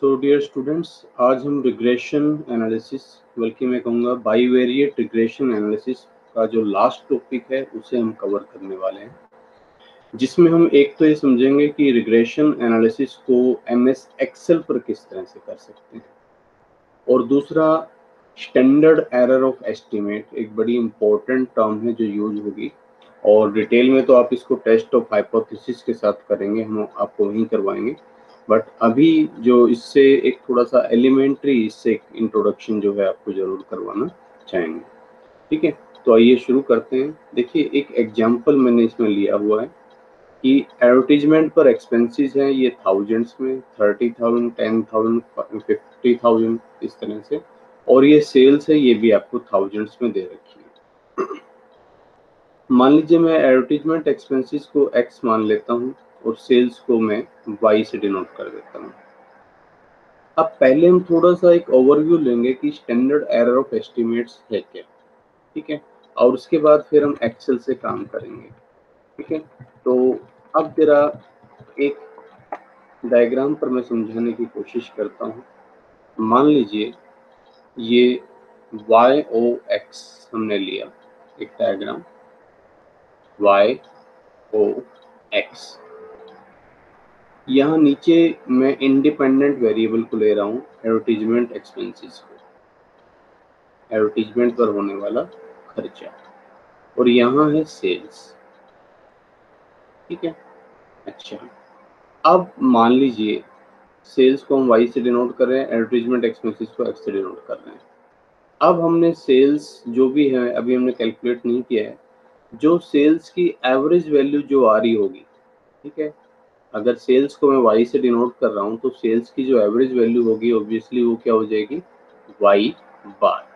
So dear students, आज हम regression analysis, बल्कि मैं कहूँगा बाईवेरिएट रिग्रेशन एनालिसिस का जो लास्ट टॉपिक है उसे हम कवर करने वाले हैं, जिसमें हम एक तो ये समझेंगे कि रिग्रेशन एनालिसिस को एमएस एक्सेल पर किस तरह से कर सकते हैं, और दूसरा स्टैंडर्ड एरर ऑफ एस्टिमेट, एक बड़ी इंपॉर्टेंट टर्म है जो यूज होगी, और डिटेल में तो आप इसको टेस्ट ऑफ हाइपोथेसिस के साथ करेंगे, हम आपको वहीं करवाएंगे। बट अभी जो इससे एक थोड़ा सा एलिमेंट्री इससे इंट्रोडक्शन जो है आपको जरूर करवाना चाहेंगे। ठीक है, तो आइए शुरू करते हैं। देखिए, एक एग्जांपल मैंने इसमें लिया हुआ है कि एडवर्टीजमेंट पर एक्सपेंसेस हैं, ये थाउजेंड्स में, 30,000, 10,000, 50,000 इस तरह से, और ये सेल्स है, ये भी आपको थाउजेंड्स में दे रखी है। मान लीजिए मैं एडवर्टीजमेंट एक्सपेंसेस को एक्स मान लेता हूँ और सेल्स को मैं वाई से डिनोट कर देता हूँ। अब पहले हम थोड़ा सा एक ओवरव्यू लेंगे कि स्टैंडर्ड एरर ऑफ एस्टिमेट्स है क्या, ठीक है, और उसके बाद फिर हम एक्सेल से काम करेंगे। ठीक है, तो अब जरा एक डायग्राम पर मैं समझाने की कोशिश करता हूँ। मान लीजिए ये वाई ओ एक्स हमने लिया, एक डायग्राम वाई ओ एक्स। यहाँ नीचे मैं इंडिपेंडेंट वेरिएबल को ले रहा हूँ, एडवर्टीजमेंट एक्सपेंसेस को, एडवर्टीजमेंट पर होने वाला खर्चा, और यहाँ है सेल्स। ठीक है, अच्छा, अब मान लीजिए सेल्स को हम वाई से डिनोट कर रहे हैं, एडवर्टीजमेंट एक्सपेंसेस को एक्स से डिनोट कर रहे हैं। अब हमने सेल्स जो भी है अभी हमने कैलकुलेट नहीं किया है, जो सेल्स की एवरेज वैल्यू जो आ रही होगी, ठीक है, अगर सेल्स को मैं वाई से डिनोट कर रहा हूँ तो सेल्स की जो एवरेज वैल्यू होगी ऑब्वियसली वो क्या हो जाएगी, वाई बार।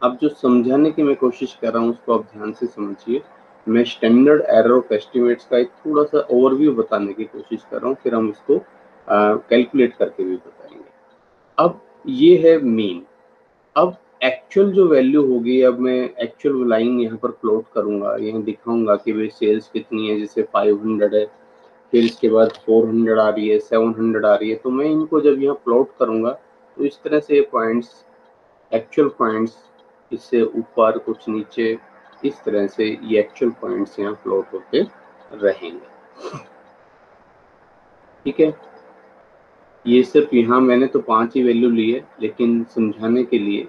अब जो समझाने की मैं कोशिश कर रहा हूँ उसको आप ध्यान से समझिए। मैं स्टैंडर्ड एरर ऑफ एस्टिमेट्स का एक थोड़ा सा ओवरव्यू बताने की कोशिश कर रहा हूँ, फिर हम इसको कैलकुलेट करके भी बताएंगे। अब ये है मीन। अब एक्चुअल जो वैल्यू होगी, अब मैं एक्चुअल लाइन यहाँ पर प्लॉट करूंगा, यहाँ दिखाऊंगा कि भाई सेल्स कितनी है, जैसे 500 है, फिर इसके बाद 400 आ रही है, 700 आ रही है, तो मैं इनको जब यहाँ प्लॉट करूंगा तो इस तरह से पॉइंट्स, एक्चुअल पॉइंट्स, इससे ऊपर कुछ नीचे, इस तरह से ये एक्चुअल पॉइंट्स यहाँ प्लॉट होते रहेंगे। ठीक है, ये सिर्फ यहाँ मैंने तो 5 ही वैल्यू ली है, लेकिन समझाने के लिए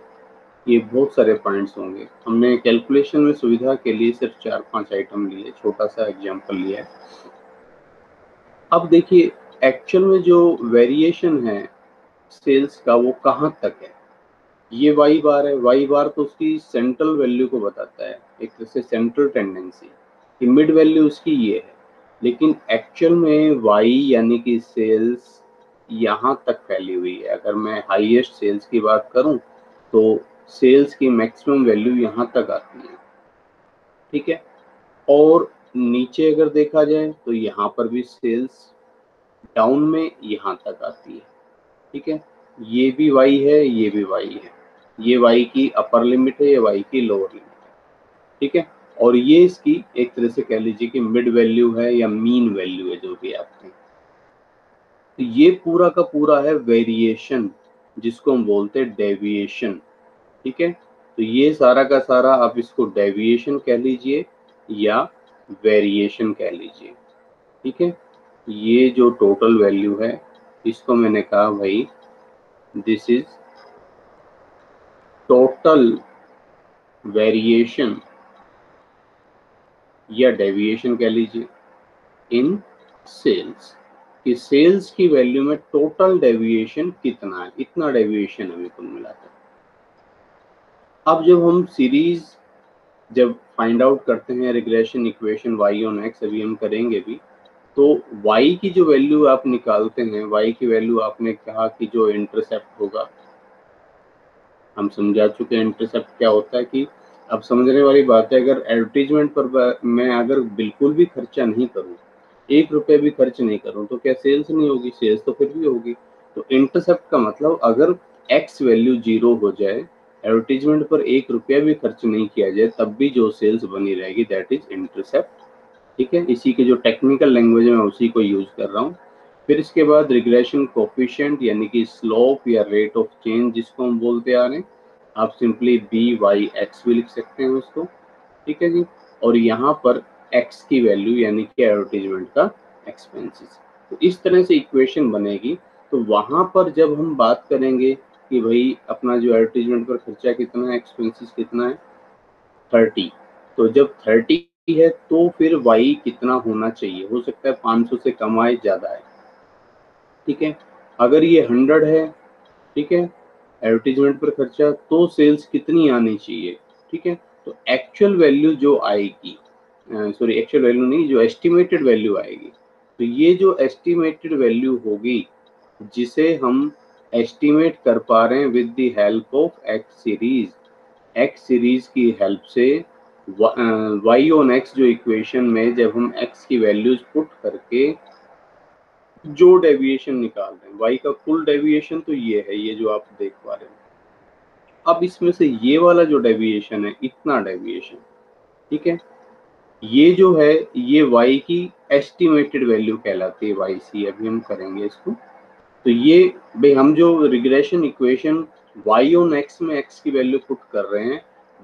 ये बहुत सारे पॉइंट्स होंगे। हमने कैलकुलेशन में सुविधा के लिए सिर्फ 4-5 आइटम लिए, छोटा सा एग्जांपल लिया है। अब देखिए एक्चुअल में जो वेरिएशन है सेल्स का वो कहाँ तक है, ये वाई बार है। वाई बार तो उसकी सेंट्रल वैल्यू को बताता है, एक तरह से सेंट्रल टेंडेंसी कि मिड वैल्यू उसकी ये है, लेकिन एक्चुअल में वाई यानी कि सेल्स यहाँ तक फैली हुई है। अगर मैं हाईएस्ट सेल्स की बात करूं तो सेल्स की मैक्सिमम वैल्यू यहाँ तक आती है। ठीक है, और नीचे अगर देखा जाए तो यहाँ पर भी सेल्स डाउन में यहाँ तक आती है। ठीक है, ये भी वाई है, ये भी वाई है, ये वाई की अपर लिमिट है, ये वाई की लोअर लिमिट है। ठीक है, और ये इसकी एक तरह से कह लीजिए कि मिड वैल्यू है या मीन वैल्यू है, जो भी आप कहें। तो ये पूरा का पूरा है वेरिएशन, जिसको हम बोलते हैं डेविएशन। ठीक है, तो ये सारा का सारा आप इसको डेविएशन कह लीजिए या वेरिएशन कह लीजिए। ठीक है, ये जो टोटल वैल्यू है इसको मैंने कहा भाई दिस इज टोटल वेरिएशन या डेविएशन कह लीजिए इन सेल्स, कि सेल्स की वैल्यू में टोटल डेविएशन कितना है, इतना डेविएशन हमें कुल मिलाकर। अब जब हम सीरीज जब फाइंड आउट करते हैं regression equation Y on X, अभी हम करेंगे भी, तो y की जो वैल्यू आप निकालते हैं, y की वैल्यू आपने कहा कि जो इंटरसेप्ट होगा, हम समझा चुके हैं इंटरसेप्ट क्या होता है। कि अब समझने वाली बात है, अगर एडवर्टीजमेंट पर मैं अगर बिल्कुल भी खर्चा नहीं करूं, 1 रुपये भी खर्च नहीं करूं, तो क्या सेल्स नहीं होगी? सेल्स तो फिर भी होगी। तो इंटरसेप्ट का मतलब अगर x वैल्यू 0 हो जाए, एडवर्टीजमेंट पर 1 रुपया भी खर्च नहीं किया जाए, तब भी जो सेल्स बनी रहेगी दैट इज इंटरसेप्ट। ठीक है, इसी के जो टेक्निकल लैंग्वेज है मैं उसी को यूज कर रहा हूँ। फिर इसके बाद रिग्रेशन कोफिशिएंट यानी कि स्लोप या रेट ऑफ चेंज जिसको हम बोलते आ रहे हैं, आप सिंपली बी वाई एक्स भी लिख सकते हैं उसको, ठीक है जी। और यहाँ पर एक्स की वैल्यू यानी कि एडवर्टीजमेंट का एक्सपेंसेस। तो इस तरह से इक्वेशन बनेगी। तो वहाँ पर जब हम बात करेंगे कि भाई अपना जो एडवर्टीजमेंट पर खर्चा कितना है, एक्सपेंसेस कितना है, 30। तो जब 30 है तो फिर वाई कितना होना चाहिए, हो सकता है 500 से कम आए, ज़्यादा है, ठीक है। अगर ये 100 है, ठीक है, एडवर्टीजमेंट पर खर्चा, तो सेल्स कितनी आनी चाहिए, ठीक है। तो एक्चुअल वैल्यू जो आएगी, सॉरी एक्चुअल वैल्यू नहीं, जो एस्टिमेटेड वैल्यू आएगी, तो ये जो एस्टिमेटेड वैल्यू होगी जिसे हम एस्टिमेट कर पा रहे हैं with the help of x series, x series की हेल्प से वाई ऑन एक्स जो इक्वेशन में जब हम एक्स की वैल्यूज पुट करके जो डेविएशन निकाल रहे हैं, वाई का कुल डेविएशन तो ये है, ये जो आप देख पा रहे हैं। अब इसमें से ये वाला जो डेविएशन है, इतना डेविएशन, ठीक है, ये जो है ये y की एस्टिमेटेड वैल्यू कहलाती है, वाई सी। अभी हम करेंगे इसको। तो ये भाई हम जो regression equation y on x में x की वैल्यू पुट कर रहे हैं,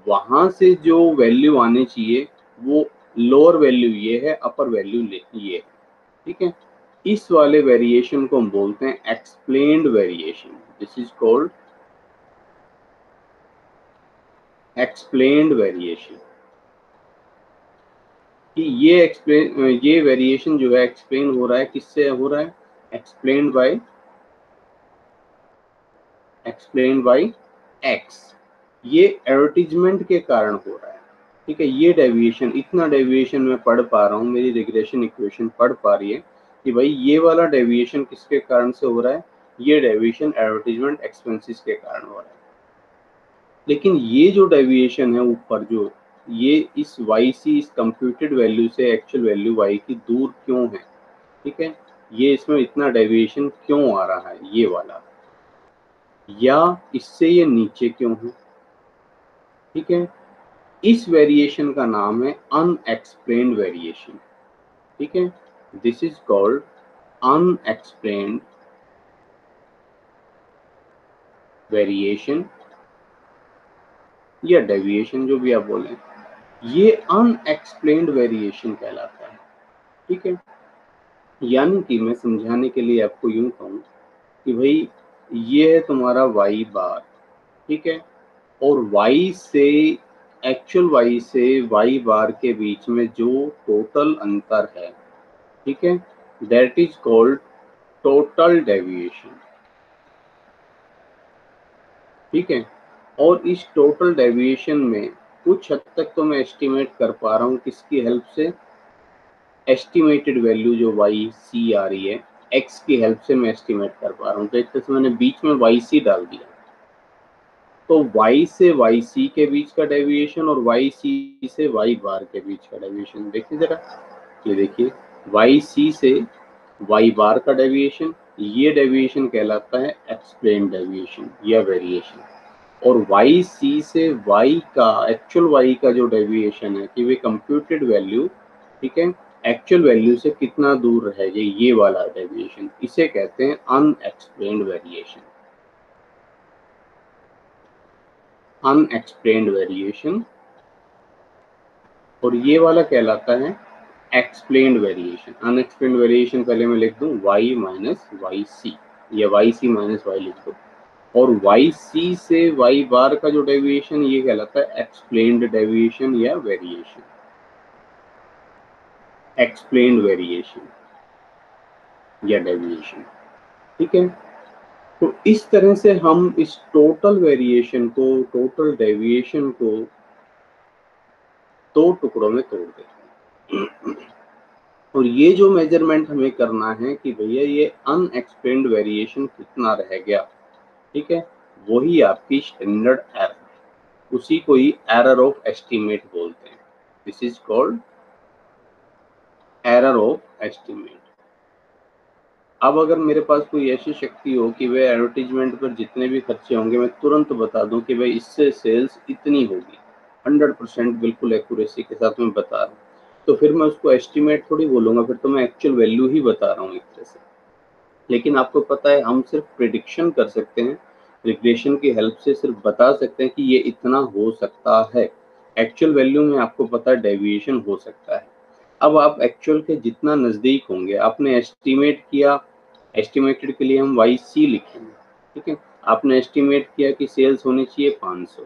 वहां से जो वैल्यू आनी चाहिए वो लोअर वैल्यू ये है, अपर वैल्यू ये है, ठीक है। इस वाले वेरिएशन को हम बोलते हैं explained variation. This is called explained variation. कि ये वेरिएशन जो है एक्सप्लेन हो रहा है, किससे हो रहा है, एक्सप्लेन बाय एक्स। ये एडवर्टीजमेंट के कारण हो रहा है, ठीक है। ये डेविएशन, इतना डेविएशन मैं पढ़ पा रहा हूँ, मेरी रिग्रेशन इक्वेशन पढ़ पा रही है कि भाई ये वाला डेविएशन किसके कारण से हो रहा है, ये डेविएशन एडवर्टीजमेंट एक्सपेंसेस के कारण हो रहा है। लेकिन ये जो डेविएशन है ऊपर जो, ये इस वाई सी, इस कंप्यूटेड वैल्यू से एक्चुअल वैल्यू वाई की दूर क्यों है, ठीक है। ये इसमें इतना डेविएशन क्यों आ रहा है ये वाला, या इससे ये नीचे क्यों है, ठीक है। इस वेरिएशन का नाम है अनएक्सप्लेन्ड वेरिएशन, ठीक है। This is called unexplained variation या डेविएशन, जो भी आप बोलें, ये अनएक्सप्लेन्ड वेरिएशन कहलाता है, ठीक है। यानी कि मैं समझाने के लिए आपको यूं कहूं कि भाई ये है तुम्हारा y बार, ठीक है, और y से एक्चुअल y से y बार के बीच में जो टोटल अंतर है, ठीक है, that is called total deviation, ठीक है। और इस टोटल डेविएशन में कुछ हद तक तो मैं एस्टिमेट कर पा रहा हूँ, किसकी हेल्प से, एस्टिमेटेड वैल्यू जो वाई सी आ रही है, एक्स की हेल्प से मैं एस्टिमेट कर पा रहा हूँ। तो एक तरह से मैंने बीच में वाई सी डाल दिया, तो वाई से वाई सी के बीच का डेविएशन और वाई सी से वाई बार के बीच का डेविएशन देखिए जरा, ये देखिए, वाई सी से वाई बार का डेविएशन, ये डेविएशन कहलाता है एक्सप्लेन डेविएशन या वेरिएशन। और वाई सी से वाई का, एक्चुअल वाई का जो डेविएशन है कि वे कंप्यूटेड वैल्यू, ठीक है, एक्चुअल वैल्यू से कितना दूर रह जाए, ये वाला डेविएशन, इसे कहते हैं अनएक्सप्लेन्ड वेरिएशन। Unexplained variation. और ये वाला कहलाता है एक्सप्लेन्ड वेरिएशन। अनएक्सप्लेन्ड वेरिएशन पहले मैं लिख दूं y माइनस वाई सी, या वाई सी माइनस वाई लिख दो। और वाई सी से वाई बार का जो डेविएशन, ये कहलाता है एक्सप्लेन्ड डेविएशन या वेरिएशन, एक्सप्लेन्ड वेरिएशन या डेविएशन, ठीक है। तो इस तरह से हम इस टोटल वेरिएशन को, टोटल डेविएशन को दो टुकड़ों में तोड़ देते हैं। और ये जो मेजरमेंट हमें करना है कि भैया ये अनएक्सप्लेन्ड वेरिएशन कितना रह गया, ठीक है, वही आपकी स्टैंडर्ड एरर, उसी को ही एरर ऑफ एस्टिमेट बोलते हैं। This is called error of estimate. अब अगर मेरे पास कोई ऐसी शक्ति हो कि वह एडवर्टीजमेंट पर जितने भी खर्चे होंगे मैं तुरंत बता दूं कि भाई इससे सेल्स इतनी होगी, 100% बिल्कुल एक्यूरेसी के साथ मैं बता रहा हूँ, तो फिर मैं उसको एस्टिमेट थोड़ी बोलूंगा, फिर तो मैं एक्चुअल वैल्यू ही बता रहा हूँ एक तरह से, लेकिन आपको पता है हम सिर्फ प्रिडिक्शन कर सकते हैं, रिग्रेशन की हेल्प से सिर्फ बता सकते हैं कि ये इतना हो सकता है। एक्चुअल वैल्यू में आपको पता है डेविएशन हो सकता है। अब आप एक्चुअल के जितना नज़दीक होंगे, आपने एस्टिमेट किया, एस्टिमेटेड के लिए हम वाई सी लिखेंगे, ठीक है। आपने एस्टिमेट किया कि सेल्स होनी चाहिए 500,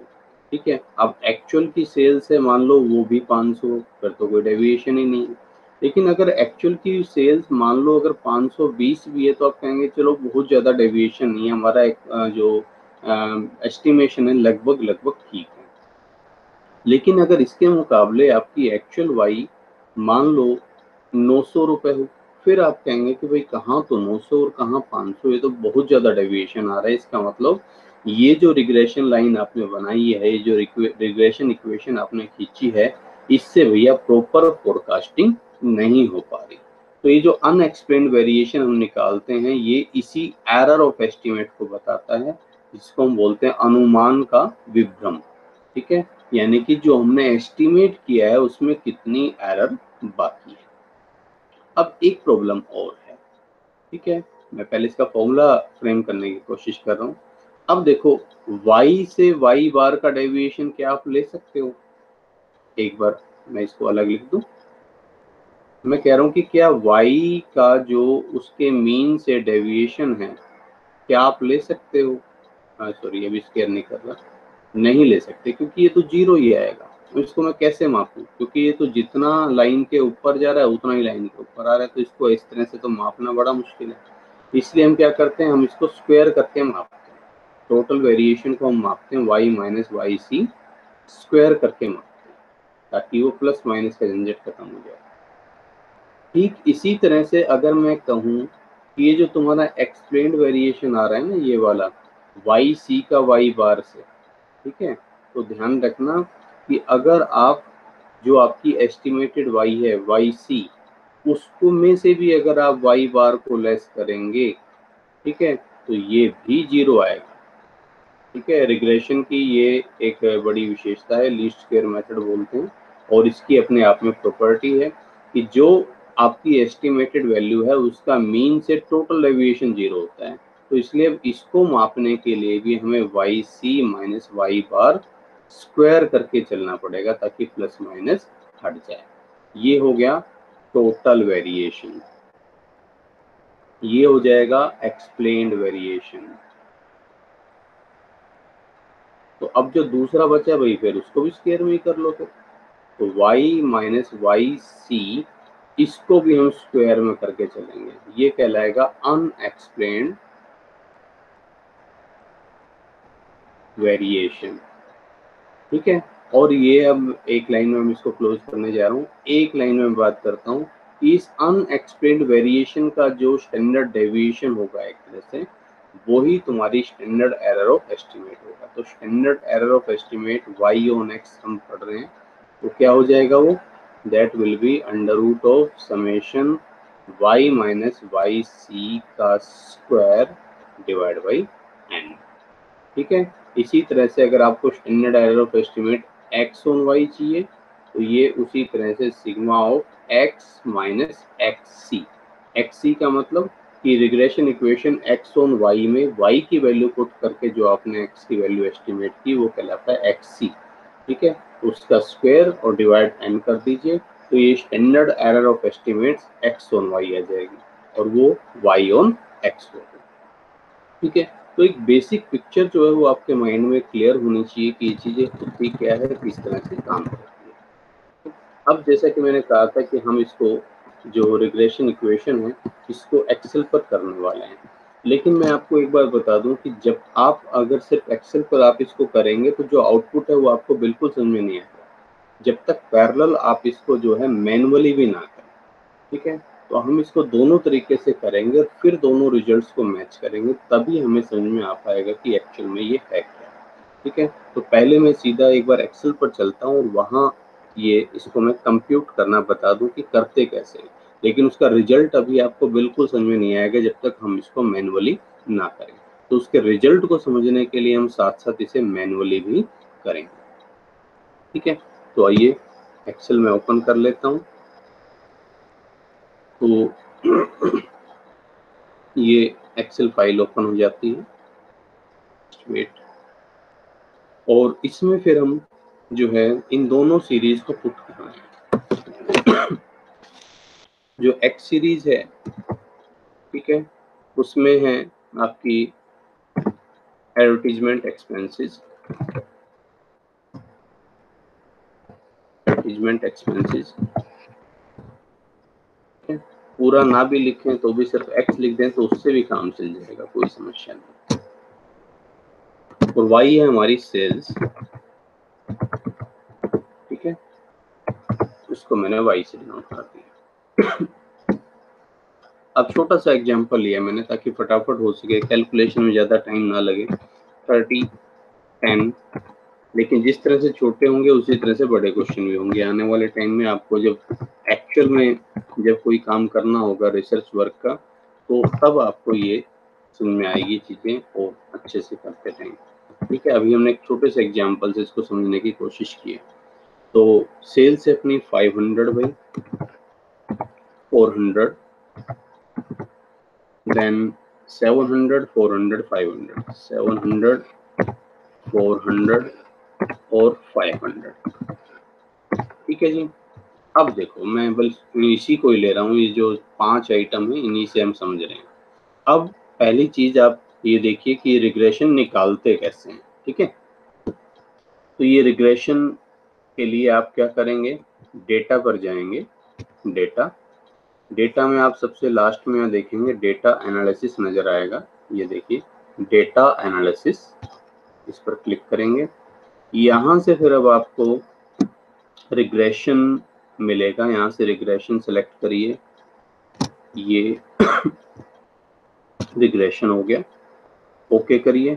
ठीक है। अब एक्चुअल की सेल्स है मान लो वो भी 500, फिर तो कोई डेविएशन ही नहीं है। लेकिन अगर एक्चुअल की सेल्स मान लो अगर 520 भी है तो आप कहेंगे चलो बहुत ज़्यादा डेविएशन नहीं है, हमारा एक जो एस्टिमेशन है लगभग लगभग ठीक है। लेकिन अगर इसके मुकाबले आपकी एक्चुअल वाई मान लो 900 रुपये हो, फिर आप कहेंगे कि भाई कहाँ तो 900 और कहाँ 500, ये तो बहुत ज़्यादा डेविएशन आ रहा है। इसका मतलब ये जो रिग्रेशन लाइन आपने बनाई है, ये जो रिग्रेशन इक्वेशन आपने खींची है, इससे भैया प्रॉपर फोरकास्टिंग नहीं हो पा रही। तो ये जो अनएक्सप्लेन्ड वेरिएशन हम निकालते हैं, ये इसी एरर ऑफ एस्टिमेट को बताता है, जिसको हम बोलते हैं अनुमान का विभ्रम, ठीक है। यानी कि जो हमने एस्टिमेट किया है उसमें कितनी एरर बाकी है। अब एक प्रॉब्लम और है, ठीक है। मैं पहले इसका फॉर्मूला फ्रेम करने की कोशिश कर रहा हूँ। अब देखो y से y बार का डेविएशन क्या आप ले सकते हो? एक बार मैं इसको अलग लिख दूं। मैं कह रहा हूँ कि क्या y का जो उसके मीन से डेविएशन है, क्या आप ले सकते हो? सॉरी अभी स्केयर नहीं कर रहा, नहीं ले सकते क्योंकि ये तो जीरो ही आएगा। तो इसको मैं कैसे मापूं? क्योंकि ये तो जितना लाइन के ऊपर जा रहा है उतना ही लाइन के ऊपर आ रहा है, तो इसको इस तरह से तो मापना बड़ा मुश्किल है। इसलिए हम क्या करते हैं, हम इसको स्क्वायर करके मापते हैं। टोटल वेरिएशन को हम मापते हैं y minus Y C square करके मापते हैं, ताकि वो प्लस माइनस का झंझट खत्म हो जाए। ठीक इसी तरह से अगर मैं कहूँ कि ये जो तुम्हारा एक्सप्लेन्ड वेरिएशन आ रहा है ना, ये वाला वाई सी का वाई बार से, ठीक है, तो ध्यान रखना कि अगर आप जो आपकी एस्टिमेटेड वाई है वाई सी, उसको में से भी अगर आप वाई बार को लेस करेंगे, ठीक है, तो ये भी जीरो आएगा, ठीक है। रिग्रेशन की ये एक बड़ी विशेषता है, लीस्ट स्क्वायर मेथड बोलते हैं, और इसकी अपने आप में प्रॉपर्टी है कि जो आपकी एस्टिमेटेड वैल्यू है उसका मीन से टोटल डेविएशन जीरो होता है। तो इसलिए इसको मापने के लिए भी हमें Y c minus Y bar square करके चलना पड़ेगा, ताकि प्लस माइनस हट जाए। ये हो गया टोटल वेरिएशन, ये हो जाएगा एक्सप्लेन्ड वेरिएशन। तो अब जो दूसरा बचा भाई, फिर उसको भी स्क्वायर में ही कर लो फिर। तो y माइनस वाई सी, इसको भी हम स्क्वायर में करके चलेंगे, ये कहलाएगा अनएक्सप्लेन्ड वेरिएशन, ठीक है। और ये अब एक लाइन में हम इसको क्लोज करने जा रहा हूँ। एक लाइन में बात करता हूँ, इस अनएक्सप्लेन्ड वेरिएशन का जो स्टैंडर्ड डेविएशन होगा एक तरह से, वही तुम्हारी स्टैंडर्ड एरर ऑफ एस्टिमेट होगा। तो standard error of estimate y on x हम पढ़ रहे हैं, तो क्या हो जाएगा वो, that will be under root of summation y minus Y C का स्क्वायर डिवाइड बाई n, ठीक है। इसी तरह से अगर आपको standard error of estimate x on y चाहिए, तो ये उसी तरह से sigma of x minus x c का मतलब कि regression equation x on y में y की वैल्यू पुट करके जो आपने x की वैल्यू एस्टिमेट की वो कहलाता है xc, ठीक है। उसका स्क्वायर और डिवाइड n कर दीजिए, तो ये standard error of estimates x on y आ जाएगी और वो y ऑन x होगा, ठीक है। तो एक बेसिक पिक्चर जो है वो आपके माइंड में क्लियर होनी चाहिए कि ये चीज़ें होती क्या है, किस तरह से काम करती है। अब जैसा कि मैंने कहा था कि हम इसको जो रिग्रेशन इक्वेशन है इसको एक्सेल पर करने वाले हैं, लेकिन मैं आपको एक बार बता दूं कि जब आप अगर सिर्फ एक्सेल पर आप इसको करेंगे तो जो आउटपुट है वो आपको बिल्कुल समझ में नहीं आएगा, जब तक पैरेलल आप इसको जो है मैनुअली भी ना करें, ठीक है। तो हम इसको दोनों तरीके से करेंगे और फिर दोनों रिजल्ट्स को मैच करेंगे, तभी हमें समझ में आ पाएगा कि एक्चुअल में ये है क्या, ठीक है। तो पहले मैं सीधा एक बार एक्सेल पर चलता हूँ और वहाँ ये इसको मैं कंप्यूट करना बता दूं कि करते कैसे हैं, लेकिन उसका रिजल्ट अभी आपको बिल्कुल समझ में नहीं आएगा जब तक हम इसको मैनुअली ना करें। तो उसके रिजल्ट को समझने के लिए हम साथ साथ इसे मैनुअली भी करेंगे, ठीक है। तो आइए एक्सेल में ओपन कर लेता हूँ। तो ये एक्सेल फाइल ओपन हो जाती है, वेट, और इसमें फिर हम जो है इन दोनों सीरीज को पुट कर रहे हैं। जो एक्स सीरीज है, ठीक है, उसमें है आपकी एडवर्टीजमेंट एक्सपेंसेस, पूरा ना भी लिखें तो भी सिर्फ एक्स लिख दें तो उससे भी काम चल जाएगा, कोई समस्या नहीं। और वाई है हमारी सेल्स, ठीक है, इसको मैंने वाई से डिनोट कर दिया। अब छोटा सा एग्जांपल लिया मैंने ताकि फटाफट हो सके, कैलकुलेशन में ज़्यादा टाइम ना लगे। 30, 10, लेकिन जिस तरह से छोटे होंगे उसी तरह से बड़े क्वेश्चन भी होंगे आने वाले टाइम में। आपको जब एक्चुअल में जब कोई काम करना होगा रिसर्च वर्क का, तो तब आपको ये समझ में आएगी चीज़ें और अच्छे से करते टाइम, ठीक है। अभी हमने एक छोटे से एग्जाम्पल से इसको समझने की कोशिश की है। तो सेल्स है अपनी 500 बाई 400, देन 700, 400, 500, 700, 400 और 500, ठीक है जी। अब देखो मैं बस इसी को ही ले रहा हूँ, ये जो 5 आइटम है इन्हीं से हम समझ रहे हैं। अब पहली चीज आप ये देखिए कि रिग्रेशन निकालते कैसे हैं, ठीक है। तो ये रिग्रेशन के लिए आप क्या करेंगे, डेटा पर जाएंगे, डेटा में आप सबसे लास्ट में देखेंगे डेटा एनालिसिस नजर आएगा, ये देखिए डेटा एनालिसिस, इस पर क्लिक करेंगे। यहाँ से फिर अब आपको रिग्रेशन मिलेगा, यहाँ से रिग्रेशन सेलेक्ट करिए, ये रिग्रेशन हो गया, ओके करिए।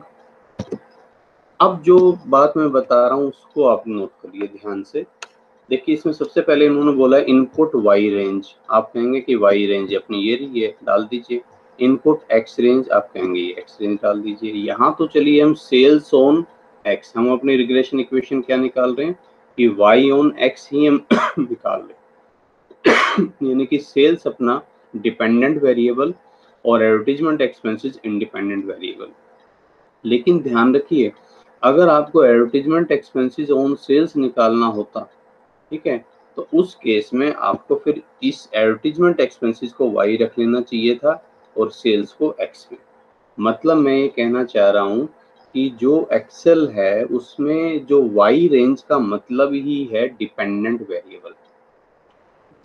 अब जो बात मैं बता रहा हूँ उसको आप नोट करिए ध्यान से। देखिए इसमें सबसे पहले इन्होंने बोला इनपुट वाई रेंज, आप कहेंगे कि वाई रेंज अपनी ये रही है, डाल दीजिए। इनपुट एक्स रेंज, आप कहेंगे ये एक्स रेंज डाल दीजिए। यहाँ तो चलिए हम सेल्स ऑन एक्स, हम अपनी रिग्रेशन इक्वेशन क्या निकाल रहे हैं कि वाई ऑन एक्स ही हम निकाल रहे हैं, यानी कि सेल्स अपना डिपेंडेंट वेरिएबल और एडवर्टीजमेंट एक्सपेंसेस इंडिपेंडेंट वेरिएबल। लेकिन ध्यान रखिए अगर आपको एडवर्टीजमेंट एक्सपेंसेस ऑन सेल्स निकालना होता, ठीक है, तो उस केस में आपको फिर इस एडवर्टीजमेंट एक्सपेंसेस को वाई रख लेना चाहिए था और सेल्स को एक्स में। मतलब मैं ये कहना चाह रहा हूँ कि जो एक्सेल है उसमें जो वाई रेंज का मतलब ही है डिपेंडेंट वेरिएबल,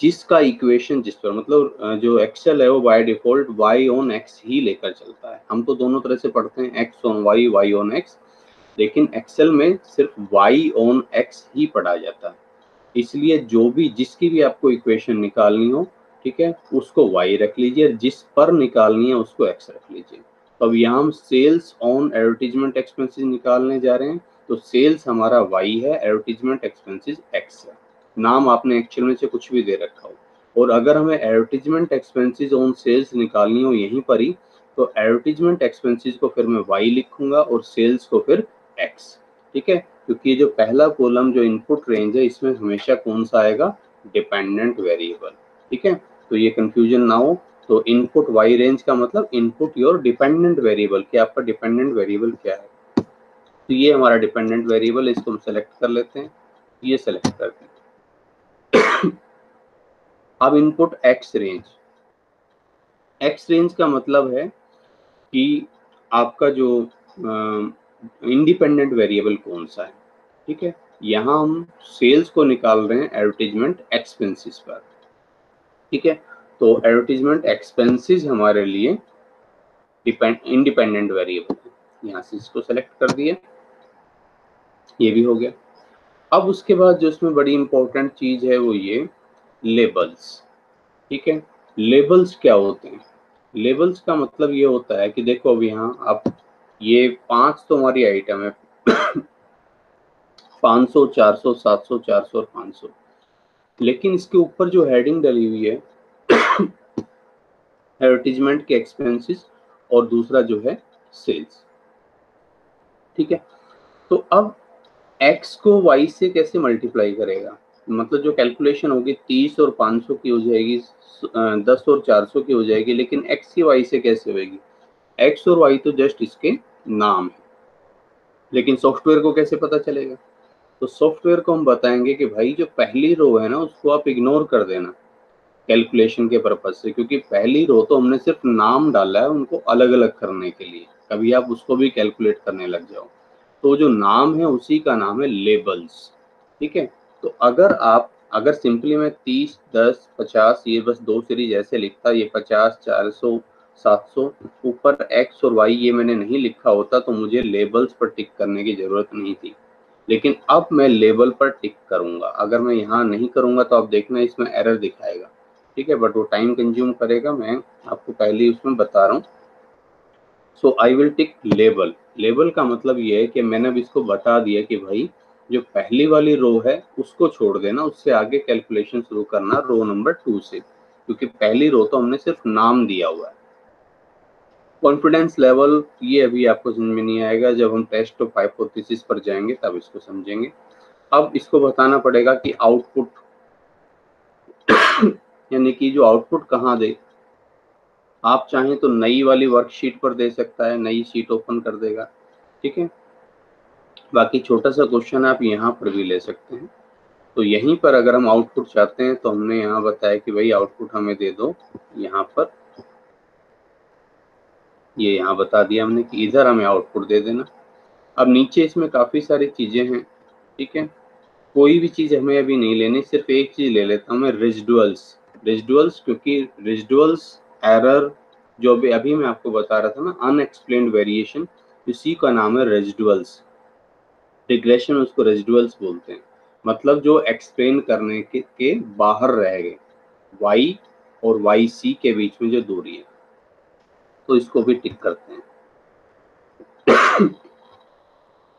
जिसका इक्वेशन जिस पर मतलब जो एक्सेल है वो by default y on x ही लेकर चलता है। हम तो दोनों तरह से पढ़ते हैं, X on Y, Y on X, लेकिन एक्सेल में सिर्फ वाई ऑन एक्स ही पढ़ा जाता है। इसलिए जो भी जिसकी भी आपको इक्वेशन निकालनी हो, ठीक है, उसको वाई रख लीजिए, जिस पर निकालनी है उसको एक्स रख लीजिए। तो अब यहाँ हम सेल्स ऑन एडवर्टीजमेंट एक्सपेंसेस निकालने जा रहे हैं, तो सेल्स हमारा वाई है, एडवर्टीजमेंट एक्सपेंसेस एक्स है। नाम आपने एक्चुअल में से कुछ भी दे रखा हो, और अगर हमें एडवर्टीजमेंट एक्सपेंसेस ऑन सेल्स निकालनी हो यहीं पर ही, तो एडवर्टीजमेंट एक्सपेंसेस को फिर मैं वाई लिखूंगा और सेल्स को फिर एक्स, ठीक है। क्योंकि ये जो पहला कॉलम जो इनपुट रेंज है इसमें हमेशा कौन सा आएगा, डिपेंडेंट वेरिएबल, ठीक है। तो ये कंफ्यूजन ना हो, तो इनपुट वाई रेंज का मतलब इनपुट योर डिपेंडेंट वेरिएबल, कि आपका डिपेंडेंट वेरिएबल क्या है। तो ये हमारा डिपेंडेंट वेरिएबल, इसको हम सेलेक्ट कर लेते हैं, ये सेलेक्ट करते हैं। अब input x range, x range का मतलब है कि आपका जो इंडिपेंडेंट वेरिएबल कौन सा है, ठीक है। यहाँ हम सेल्स को निकाल रहे हैं एडवर्टीजमेंट एक्सपेंसेस पर, ठीक है। तो एडवर्टीजमेंट एक्सपेंसेस हमारे लिए इंडिपेंडेंट वेरिएबल है, यहाँ से इसको सेलेक्ट कर दिया, ये भी हो गया। अब उसके बाद जो इसमें बड़ी इंपॉर्टेंट चीज है वो ये लेबल्स, ठीक है। लेबल्स क्या होते हैं, लेबल्स का मतलब ये होता है कि देखो अब यहाँ आप ये 5 तो हमारी आइटम है 500, 400, 700, 400 और 500, लेकिन इसके ऊपर जो हेडिंग डली हुई है एडवर्टीजमेंट के एक्सपेंसेस और दूसरा जो है सेल्स, ठीक है। तो अब x को y से कैसे मल्टीप्लाई करेगा, मतलब जो कैलकुलेशन होगी 30 और 500 की हो जाएगी, 10 और 400 की हो जाएगी, लेकिन एक्स की वाई से कैसे होगी? एक्स और वाई तो जस्ट इसके नाम है, लेकिन सॉफ्टवेयर को कैसे पता चलेगा? तो सॉफ्टवेयर को हम बताएंगे कि भाई जो पहली रो है ना उसको आप इग्नोर कर देना कैलकुलेशन के पर्पज से, क्योंकि पहली रो तो हमने सिर्फ नाम डाला है उनको अलग अलग करने के लिए, कभी आप उसको भी कैलकुलेट करने लग जाओ। तो जो नाम है उसी का नाम है लेबल्स, ठीक है। तो अगर सिंपली मैं 30, 10, 50 ये बस दो सीरीज ऐसे लिखता, ये 50, 400, 700, ऊपर एक्स और वाई ये मैंने नहीं लिखा होता तो मुझे लेबल्स पर टिक करने की जरूरत नहीं थी। लेकिन अब मैं लेबल पर टिक करूंगा, अगर मैं यहाँ नहीं करूंगा तो आप देखना इसमें एरर दिखाएगा, ठीक है, बट वो टाइम कंज्यूम करेगा, मैं आपको पहले ही उसमें बता रहा हूँ। So I will tick label. Label का मतलब ये है कि मैंने अब इसको बता दिया कि भाई जो पहली वाली रो है उसको छोड़ देना, उससे आगे कैलकुलेशन शुरू करना रो नंबर 2 से, क्योंकि पहली रो तो हमने सिर्फ नाम दिया हुआ है। कॉन्फिडेंस लेवल ये अभी आपको समझ में नहीं आएगा, जब हम टेस्ट ऑफ हाइपोथेसिस पर जाएंगे तब इसको समझेंगे। अब इसको बताना पड़ेगा कि आउटपुट यानी कि जो आउटपुट कहाँ दे। आप चाहें तो नई वाली वर्कशीट पर दे सकता है, नई शीट ओपन कर देगा, ठीक है। बाकी छोटा सा क्वेश्चन आप यहाँ पर भी ले सकते हैं। तो यहीं पर अगर हम आउटपुट चाहते हैं तो हमने यहाँ बताया कि भाई आउटपुट हमें दे दो, यहाँ पर ये यहाँ बता दिया हमने कि इधर हमें आउटपुट दे देना। अब नीचे इसमें काफ़ी सारी चीज़ें हैं, ठीक है, कोई भी चीज़ हमें अभी नहीं लेनी, सिर्फ एक चीज़ ले लेता हूँ मैं, रेजिडुअल्स। रेजिडुअल्स क्योंकि रेजिडुअल्स एरर जो अभी मैं आपको बता रहा था ना, अनएक्सप्लेन्ड वेरिएशन, इसी का नाम है रेजिडुअल्स। रिग्रेशन उसको रेजिडुअल्स बोलते हैं, मतलब जो एक्सप्लेन करने के बाहर रह गए, वाई और वाई सी के बीच में जो दूरी है, तो इसको भी टिक करते हैं।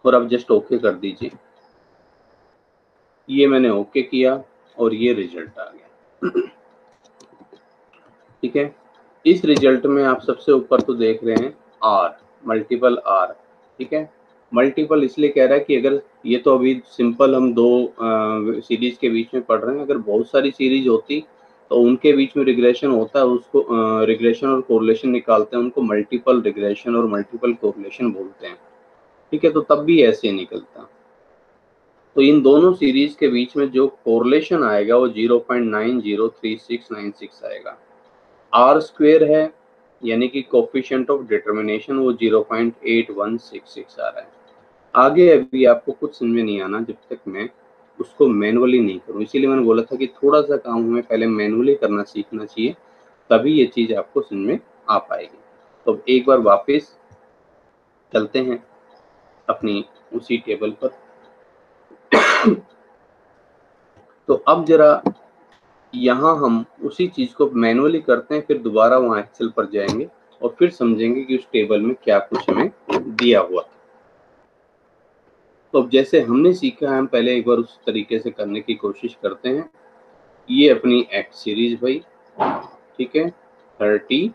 और अब जस्ट ओके कर दीजिए, ये मैंने ओके किया और ये रिजल्ट आ गया, ठीक है। इस रिजल्ट में आप सबसे ऊपर तो देख रहे हैं आर, मल्टीपल आर, ठीक है। मल्टीपल इसलिए कह रहा है कि अगर ये तो अभी सिंपल हम दो सीरीज के बीच में पढ़ रहे हैं, अगर बहुत सारी सीरीज होती तो उनके बीच में रिग्रेशन होता है, उसको रिग्रेशन और कोरिलेशन निकालते हैं, उनको मल्टीपल रिग्रेशन और मल्टीपल कोरिलेशन बोलते हैं, ठीक है। तो तब भी ऐसे निकलता। तो इन दोनों सीरीज के बीच में जो कोरिलेशन आएगा वो 0.903696 आएगा। आर स्क्वेयर है यानी कि कोफिशिएंट ऑफ डिटर्मिनेशन वो 0.8166 आ रहा है। आगे अभी आपको कुछ समझ में नहीं आना जब तक मैं उसको मैनुअली नहीं करूं, इसीलिए मैंने बोला था कि थोड़ा सा काम हमें पहले मैनुअली करना सीखना चाहिए, तभी ये चीज़ आपको समझ में आ पाएगी। तो एक बार वापस चलते हैं अपनी उसी टेबल पर। तो अब जरा यहाँ हम उसी चीज़ को मैनुअली करते हैं, फिर दोबारा वहाँ एक्सेल पर जाएंगे और फिर समझेंगे कि उस टेबल में क्या कुछ हमें दिया हुआ था। तो अब जैसे हमने सीखा है, हम पहले एक बार उस तरीके से करने की कोशिश करते हैं। ये अपनी एक्स सीरीज भाई, ठीक है, 30,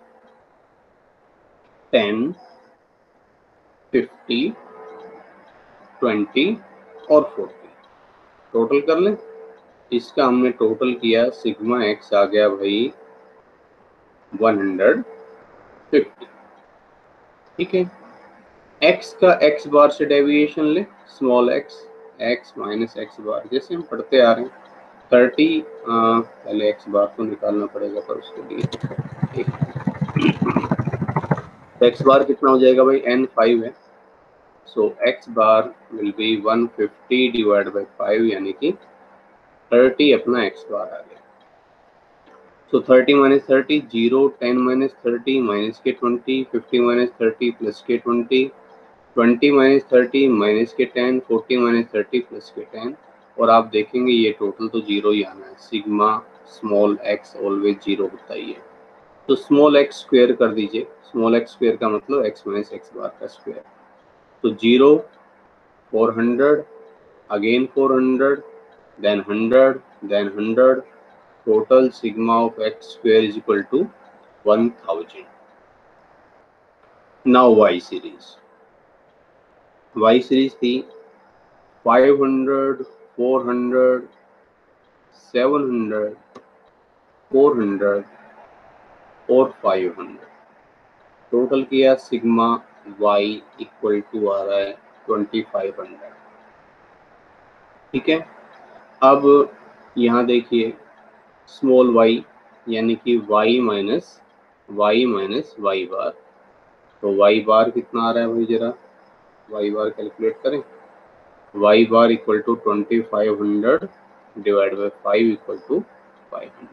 10, 50, 20 और 40 टोटल कर लें। इसका हमने टोटल किया, सिग्मा एक्स आ गया भाई 150, ठीक है। एक्स का एक्स बार से डेविएशन ले, small x, x minus x bar, जैसे हम पढ़ते आ रहे हैं। 30 पहले एक्स बार को निकालना पड़ेगा पर उसके लिए एक्स बार कितना हो जाएगा भाई, n5 है, so x bar will be 150 divide by 5 यानी कि 30 अपना एक्स बार आ गया। सो 30 माइनस 30 0, 10 माइनस 30 माइनस के 20, 50 माइनस 30 प्लस के 20, 20 माइनस 30 माइनस के 10, 40 माइनस 30 प्लस के 10, और आप देखेंगे ये टोटल तो जीरो ही आना है। Sigma small x always zero होता ही है, तो स्मॉल एक्स स्क्वायर कर दीजिए। स्मॉल एक्स स्क्वायर का मतलब एक्स माइनस एक्स बार का स्क्वायर, तो 0, 400, again 400, then 100, then 100, total sigma of x square is equal to 1000. Now y series थी 500, 400, 700, 400 और 500। टोटल किया सिग्मा y इक्वल टू आ रहा है 2500। ठीक है, अब यहाँ देखिए स्मॉल y यानी कि y माइनस वाई बार, तो y बार कितना आ रहा है भाई, जरा y बार कैलकुलेट करें। y bar equal to 2500 divide by 5 equal to 500।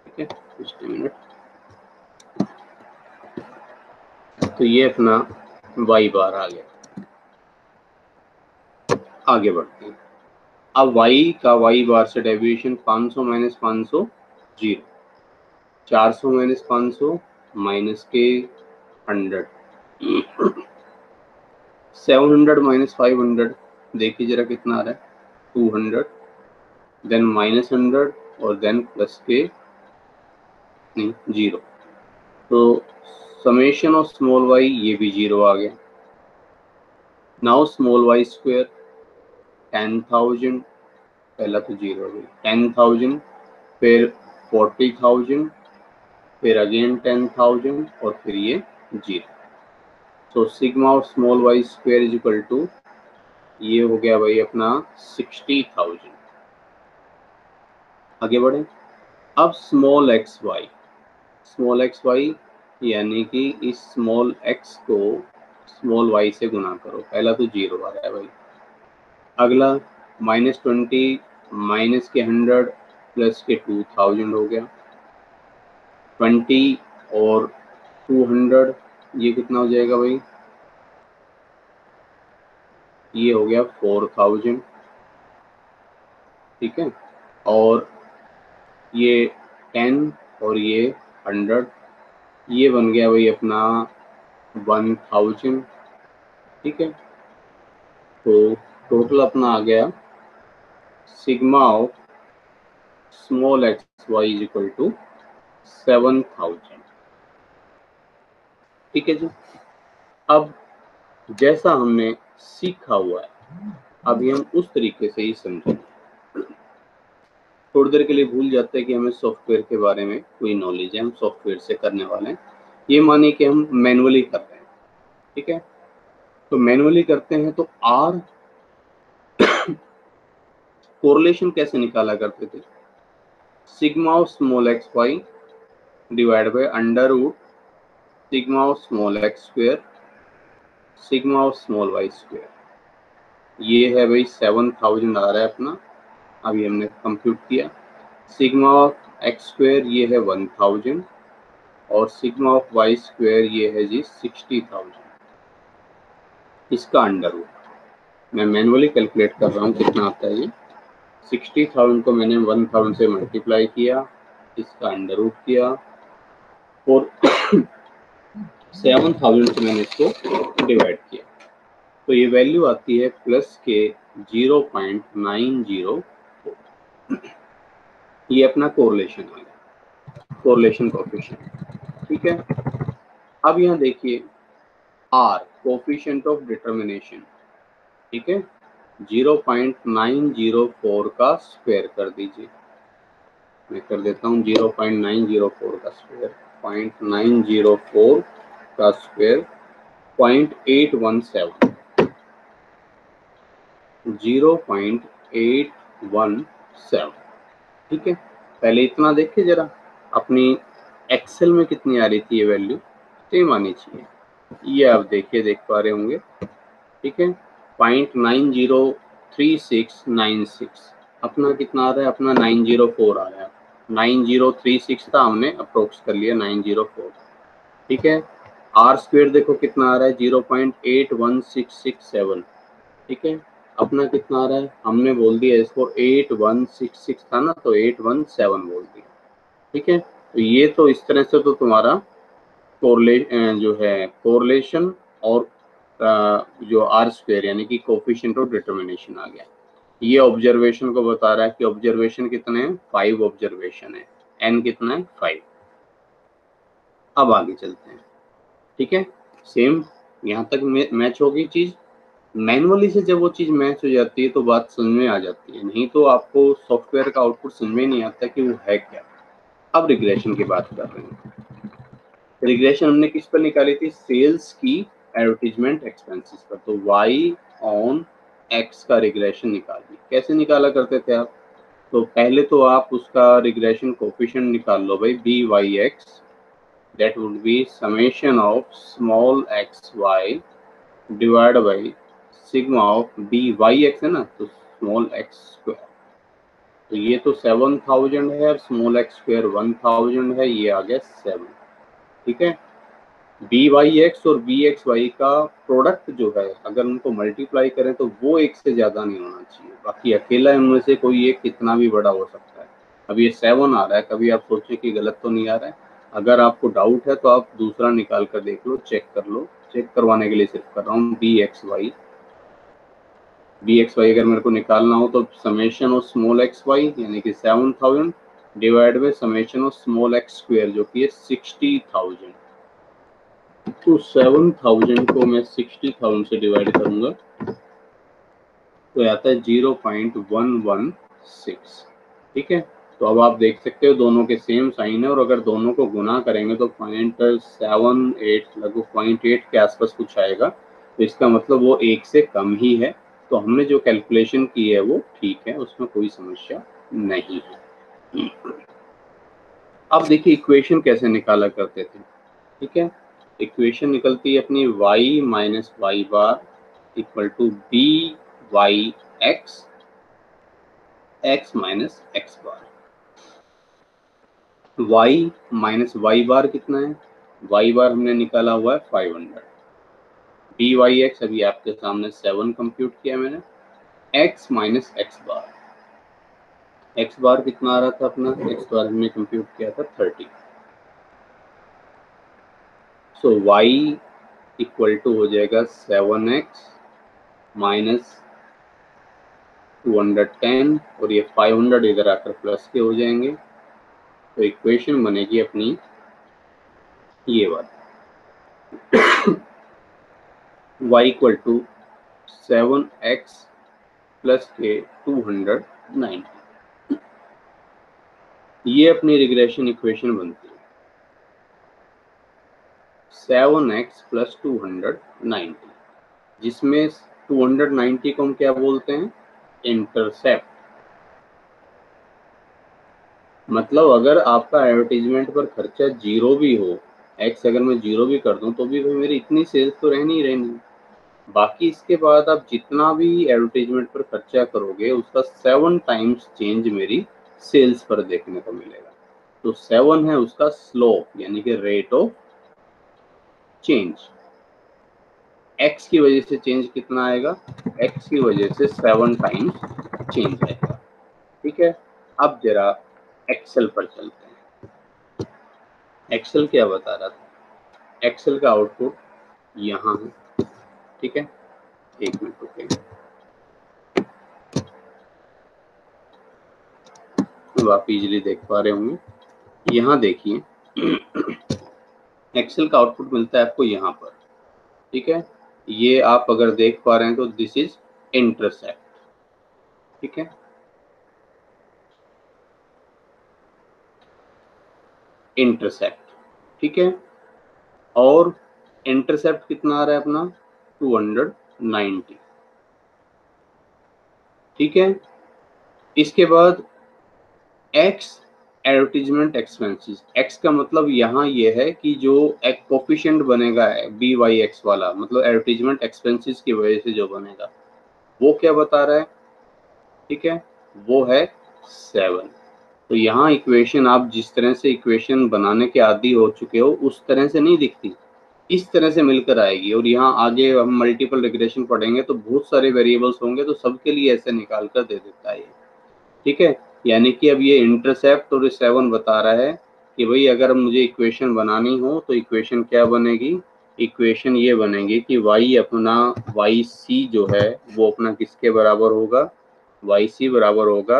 ठीक है, just a minute। तो ये अपना y बार आ गया। आगे बढ़ते हैं। अब y का y बार से डेविएशन 500 माइनस 500 0, 400 माइनस 500 माइनस के 100, 700 माइनस 500 देखिए जरा कितना आ रहा है 200, देन माइनस 100 और देन प्लस के नहीं 0। तो समेशन ऑफ स्मॉल y ये भी 0 आ गया। नाउ स्मॉल y स्क्वायर 10,000, पहला तो 0 हो गई, 10,000 फिर 40,000 फिर अगेन 10,000 और फिर ये 0। तो sigma of small y square is equal to ये हो गया भाई अपना 60,000। आगे बढ़े। अब स्मॉल एक्स वाई यानी कि इस स्मॉल एक्स को स्मॉल वाई से गुना करो, पहला तो 0 आ रहा है भाई। अगला -20 माइनस के 100 प्लस के 2000 हो गया, 20 और 200 ये कितना हो जाएगा भाई, ये हो गया 4000। ठीक है, और ये 10 और ये 100 ये बन गया भाई अपना 1000। ठीक है, तो टोटल अपना आ गया sigma of small X Y is equal to 7000। ठीक है जी। अब जैसा हमने सीखा हुआ है अभी हम उस तरीके से ही समझेंगे। थोड़ी देर के लिए भूल जाते हैं कि हमें सॉफ्टवेयर के बारे में कोई नॉलेज है, हम सॉफ्टवेयर से करने वाले हैं। ये मानिए कि हम मैनुअली कर रहे हैं। ठीक है, तो मैनुअली करते हैं तो आर कोरिलेशन कैसे निकाला करते थे, sigma of small X Y divide by under root sigma of small X square sigma of small Y square. ये है भाई 7000 आ रहा है अपना, अभी हमने कंप्यूट किया। सिग्मा ऑफ एक्स स्क्वायर ये है 1000 और सिग्मा ऑफ वाई स्क्वायर ये है जी 60,000। इसका अंडर रूट मैं मैनुअली कैलकुलेट कर रहा हूँ कितना आता है ये। 60,000 को मैंने 1000 से मल्टीप्लाई किया, इसका अंडर रूट किया और 7000 से मैंने इसको डिवाइड किया, तो ये वैल्यू आती है प्लस के 0.904। ये अपना कोरिलेशन आ गया, कोरिलेशन कोएफिशिएंट। ठीक है, अब यहाँ देखिए आर कोएफिशिएंट ऑफ डिटरमिनेशन। ठीक है, 0.904 का स्क्वायर कर दीजिए, मैं कर देता हूँ 0.904 का स्क्वायर, 0.904 का स्क्वायर 0.817, 0.817। ठीक है, पहले इतना देखिए जरा अपनी एक्सेल में कितनी आ रही थी ये वैल्यू, सेम आनी चाहिए। ये आप देखिए देख पा रहे होंगे। ठीक है, 0.903696 अपना कितना आ रहा है, अपना 904 आ रहा है। 9036 था, हमने अप्रोक्स कर लिया 904। ठीक है, आर स्क्वायर देखो कितना आ रहा है 0.81667। ठीक है, अपना कितना आ रहा है, हमने बोल दिया इसको 8166 था ना, तो 817 बोल दिया। ठीक है, तो ये तो इस तरह से तो तुम्हारा जो है कोरिलेशन और जो आर स्क्वायर यानी कि कोफिशिएंट ऑफ डिटरमिनेशन आ गया। ये ऑब्जर्वेशन को बता रहा है कि ऑब्जर्वेशन कितने हैं, 5 ऑब्जर्वेशन है, एन कितना है 5। अब आगे चलते हैं। ठीक है, सेम यहाँ तक मैच होगी चीज। मैनुअली से जब वो चीज़ मैच हो जाती है तो बात समझ में आ जाती है, नहीं तो आपको सॉफ्टवेयर का आउटपुट समझ में नहीं आता कि वो है क्या। अब रिग्रेशन की बात कर रहे हैं। रिग्रेशन हमने किस पर निकाली थी? सेल्स की एडवर्टीजमेंट एक्सपेंसेस पर। तो y ऑन x का रिग्रेशन निकालिए। कैसे निकाला करते थे आप? तो पहले तो आप उसका रिग्रेशन कोफिशिएंट निकाल लो भाई, by(x) that would be summation of small xy divided by sigma of by(x) है ना, तो स्मॉल x स्क्वायर। तो ये तो 7000 है और स्मॉल x स्क्वायर 1000 है, ये आ गया 7। ठीक है, by(x) और bxy का प्रोडक्ट जो है अगर उनको मल्टीप्लाई करें तो वो एक से ज़्यादा नहीं होना चाहिए, बाकी अकेला इनमें से कोई एक कितना भी बड़ा हो सकता है। अब ये 7 आ रहा है, कभी आप सोचें कि गलत तो नहीं आ रहा है। अगर आपको डाउट है तो आप दूसरा निकाल कर देख लो, चेक कर लो। चेक करवाने के लिए सिर्फ कर रहा हूँ। bxy अगर मेरे को निकालना हो तो समेशन ऑफ स्मॉल xy यानी कि 7000 divide by summation of small x square जो कि है 60000। तो 7000 को मैं 60000 से डिवाइड करूंगा तो आता है 0.116। ठीक है, तो अब आप देख सकते हो दोनों के सेम साइन है, और अगर दोनों को गुना करेंगे तो 0.78 लगभग 0.8 के आसपास कुछ आएगा। तो इसका मतलब वो एक से कम ही है। तो हमने जो कैलकुलेशन की है वो ठीक है, उसमें कोई समस्या नहीं है। अब देखिए इक्वेशन कैसे निकाला करते थे। ठीक है, इक्वेशन निकलती है अपनी y minus Y bar equal to b y x x minus x bar. y minus Y bar कितना है? y बार हमने निकाला हुआ है 500। बी वाई एक्स अभी आपके सामने 7 कंप्यूट किया मैंने। x माइनस एक्स बार, एक्स बार कितना आ रहा था अपना? एक्स बार हमने कंप्यूट किया था 30। सो y इक्वल टू हो जाएगा 7x माइनस 210 और ये 500 इधर आकर प्लस के हो जाएंगे। तो इक्वेशन बनेगी अपनी ये वाली y equal to 7x plus के 290। ये अपनी रिग्रेशन इक्वेशन बनती है 7x प्लस 290, जिसमें 290 को हम क्या बोलते हैं? इंटरसेप्ट। मतलब अगर आपका एडवर्टीजमेंट पर खर्चा 0 भी हो, x अगर मैं 0 भी कर दूं तो भी भाई मेरी इतनी सेल्स तो रहनी ही रहनी। बाकी इसके बाद आप जितना भी एडवर्टीजमेंट पर खर्चा करोगे उसका 7 टाइम्स चेंज मेरी सेल्स पर देखने को मिलेगा। तो 7 है उसका स्लोप यानी कि रेट ऑफ चेंज। x की वजह से चेंज कितना आएगा? x की वजह से 7 टाइम्स चेंज आएगा। ठीक है, अब जरा एक्सेल पर चलते हैं। एक्सेल क्या बता रहा था? एक्सेल का आउटपुट यहाँ है। ठीक है, एक मिनट रुकेंगे, अब आप इजीली देख पा रहे होंगे। यहाँ देखिए एक्सेल का आउटपुट मिलता है आपको यहाँ पर। ठीक है, ये आप अगर देख पा रहे हैं तो दिस इज इंटरसेप्ट। ठीक है, इंटरसेप्ट। ठीक है, और इंटरसेप्ट कितना आ रहा है अपना? 290। ठीक है, इसके बाद एक्स एडवर्टीजमेंट एक्सपेंसेस। एक्स का मतलब यहाँ ये है कि जो एक कोफिशिएंट बनेगा बी वाई एक्स वाला, मतलब एडवर्टीजमेंट एक्सपेंसेस की वजह से जो बनेगा वो क्या बता रहा है? ठीक है, वो है 7। तो यहाँ इक्वेशन आप जिस तरह से इक्वेशन बनाने के आदी हो चुके हो उस तरह से नहीं दिखती, इस तरह से मिलकर आएगी। और यहाँ आगे हम मल्टीपल रिग्रेशन पढ़ेंगे तो बहुत सारे वेरिएबल्स होंगे तो सबके लिए ऐसे निकाल कर दे देता है। ठीक है, यानी कि अब ये इंटरसेप्ट और 7 बता रहा है कि भाई अगर मुझे इक्वेशन बनानी हो तो इक्वेशन क्या बनेगी? इक्वेशन ये बनेगी कि y अपना yc जो है वो अपना किसके बराबर होगा? yc बराबर होगा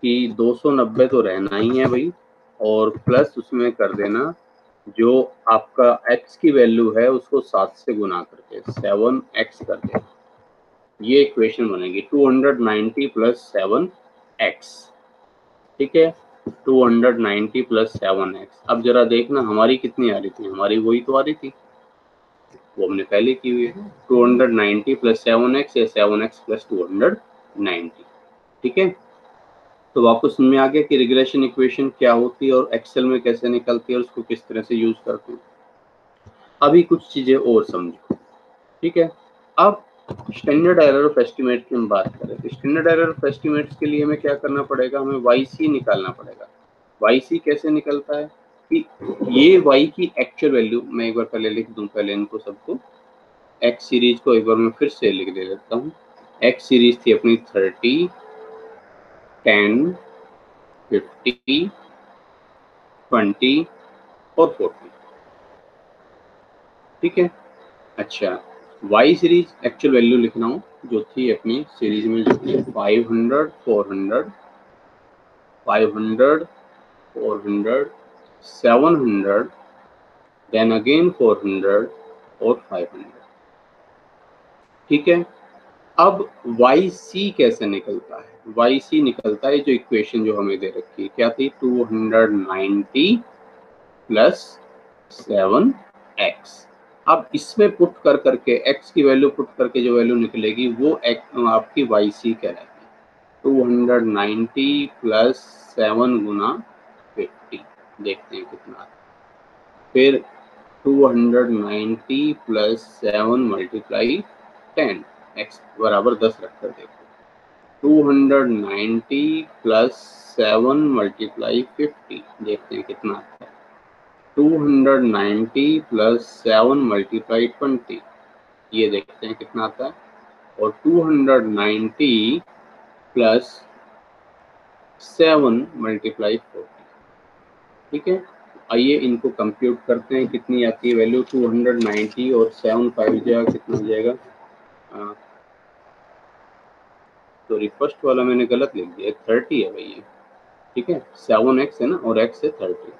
कि 290 तो रहना ही है भाई, और प्लस उसमें कर देना जो आपका x की वैल्यू है उसको 7 से गुना करके 7x कर देना। ये इक्वेशन बनेगी 290 प्लस 7x, ठीक है, 290 प्लस 7x। अब जरा देखना हमारी कितनी आ रही थी, हमारी वही तो आ रही थी, वो हमने पहले की हुई है, 290 प्लस 7x या 7x प्लस 290, ठीक है। तो वापस समझ में आ गया कि रिग्रेशन इक्वेशन क्या होती है और एक्सेल में कैसे निकलती है और उसको किस तरह से यूज करते हैं। अभी कुछ चीजें और समझो, ठीक है। अब स्टैंडर्ड एरर ऑफ एस्टिमेट की हम बात करें तो स्टैंडर्ड एरर ऑफ एस्टिमेट्स के लिए हमें क्या करना पड़ेगा, हमें YC निकालना पड़ेगा। YC कैसे निकलता है कि ये Y की एक्चुअल वैल्यू, मैं एक बार पहले लिख दूं, पहले इनको सबको, X सीरीज को एक बार मैं फिर से लिख दे देता हूँ। X सीरीज थी अपनी 30, 10, 50, 20 और 40, ठीक है। अच्छा, Y सीरीज एक्चुअल वैल्यू लिख रहा हूँ जो थी अपनी सीरीज में, जो थी 500, 400, 500, 400, 700, देन अगेन 400 और 500, ठीक है। अब YC कैसे निकलता है, YC निकलता है जो इक्वेशन जो हमें दे रखी है, क्या थी, 290 प्लस 7x। अब इसमें पुट कर करके x की वैल्यू पुट करके जो वैल्यू निकलेगी वो आपकी YC कहलाएगी, 290 प्लस 7 गुना 50, देखते हैं कितना आता है। फिर 290 प्लस 7 मल्टीप्लाई 10, x बराबर 10 रखकर देखो, 290 प्लस 7 मल्टीप्लाई 50, देखते हैं कितना आता है, 290 प्लस 7 मल्टीप्लाई 20, ये देखते हैं कितना आता है, और 290 प्लस 7 मल्टीप्लाई 40, ठीक है। आइए इनको कंप्यूट करते हैं, कितनी आती है वैल्यू, 290 और 7 5 जाएगा, कितना हो जाएगा, सॉरी फर्स्ट वाला मैंने गलत लिख दिया, 30 है भाई ये, ठीक है, 7x है ना और x है 30,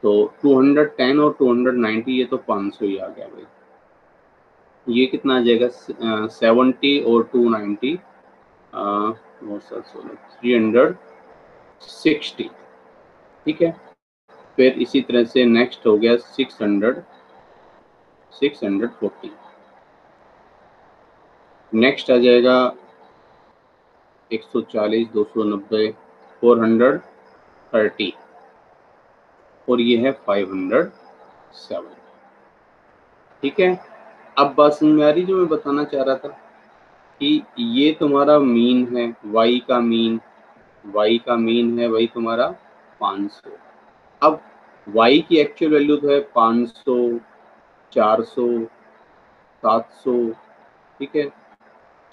तो 210 और 290 ये तो 500 ही आ गया भाई। ये कितना आ जाएगा, 70 और 290, 360, ठीक है। फिर इसी तरह से नेक्स्ट हो गया 600, 640, नेक्स्ट आ जाएगा 140, 290, 430 और ये है 507, ठीक है। अब बात समझ में आ रही जो मैं बताना चाह रहा था कि ये तुम्हारा मीन है, y का मीन, y का मीन है वही तुम्हारा 500। अब y की एक्चुअल वैल्यू तो है 500, 400, 700, ठीक है,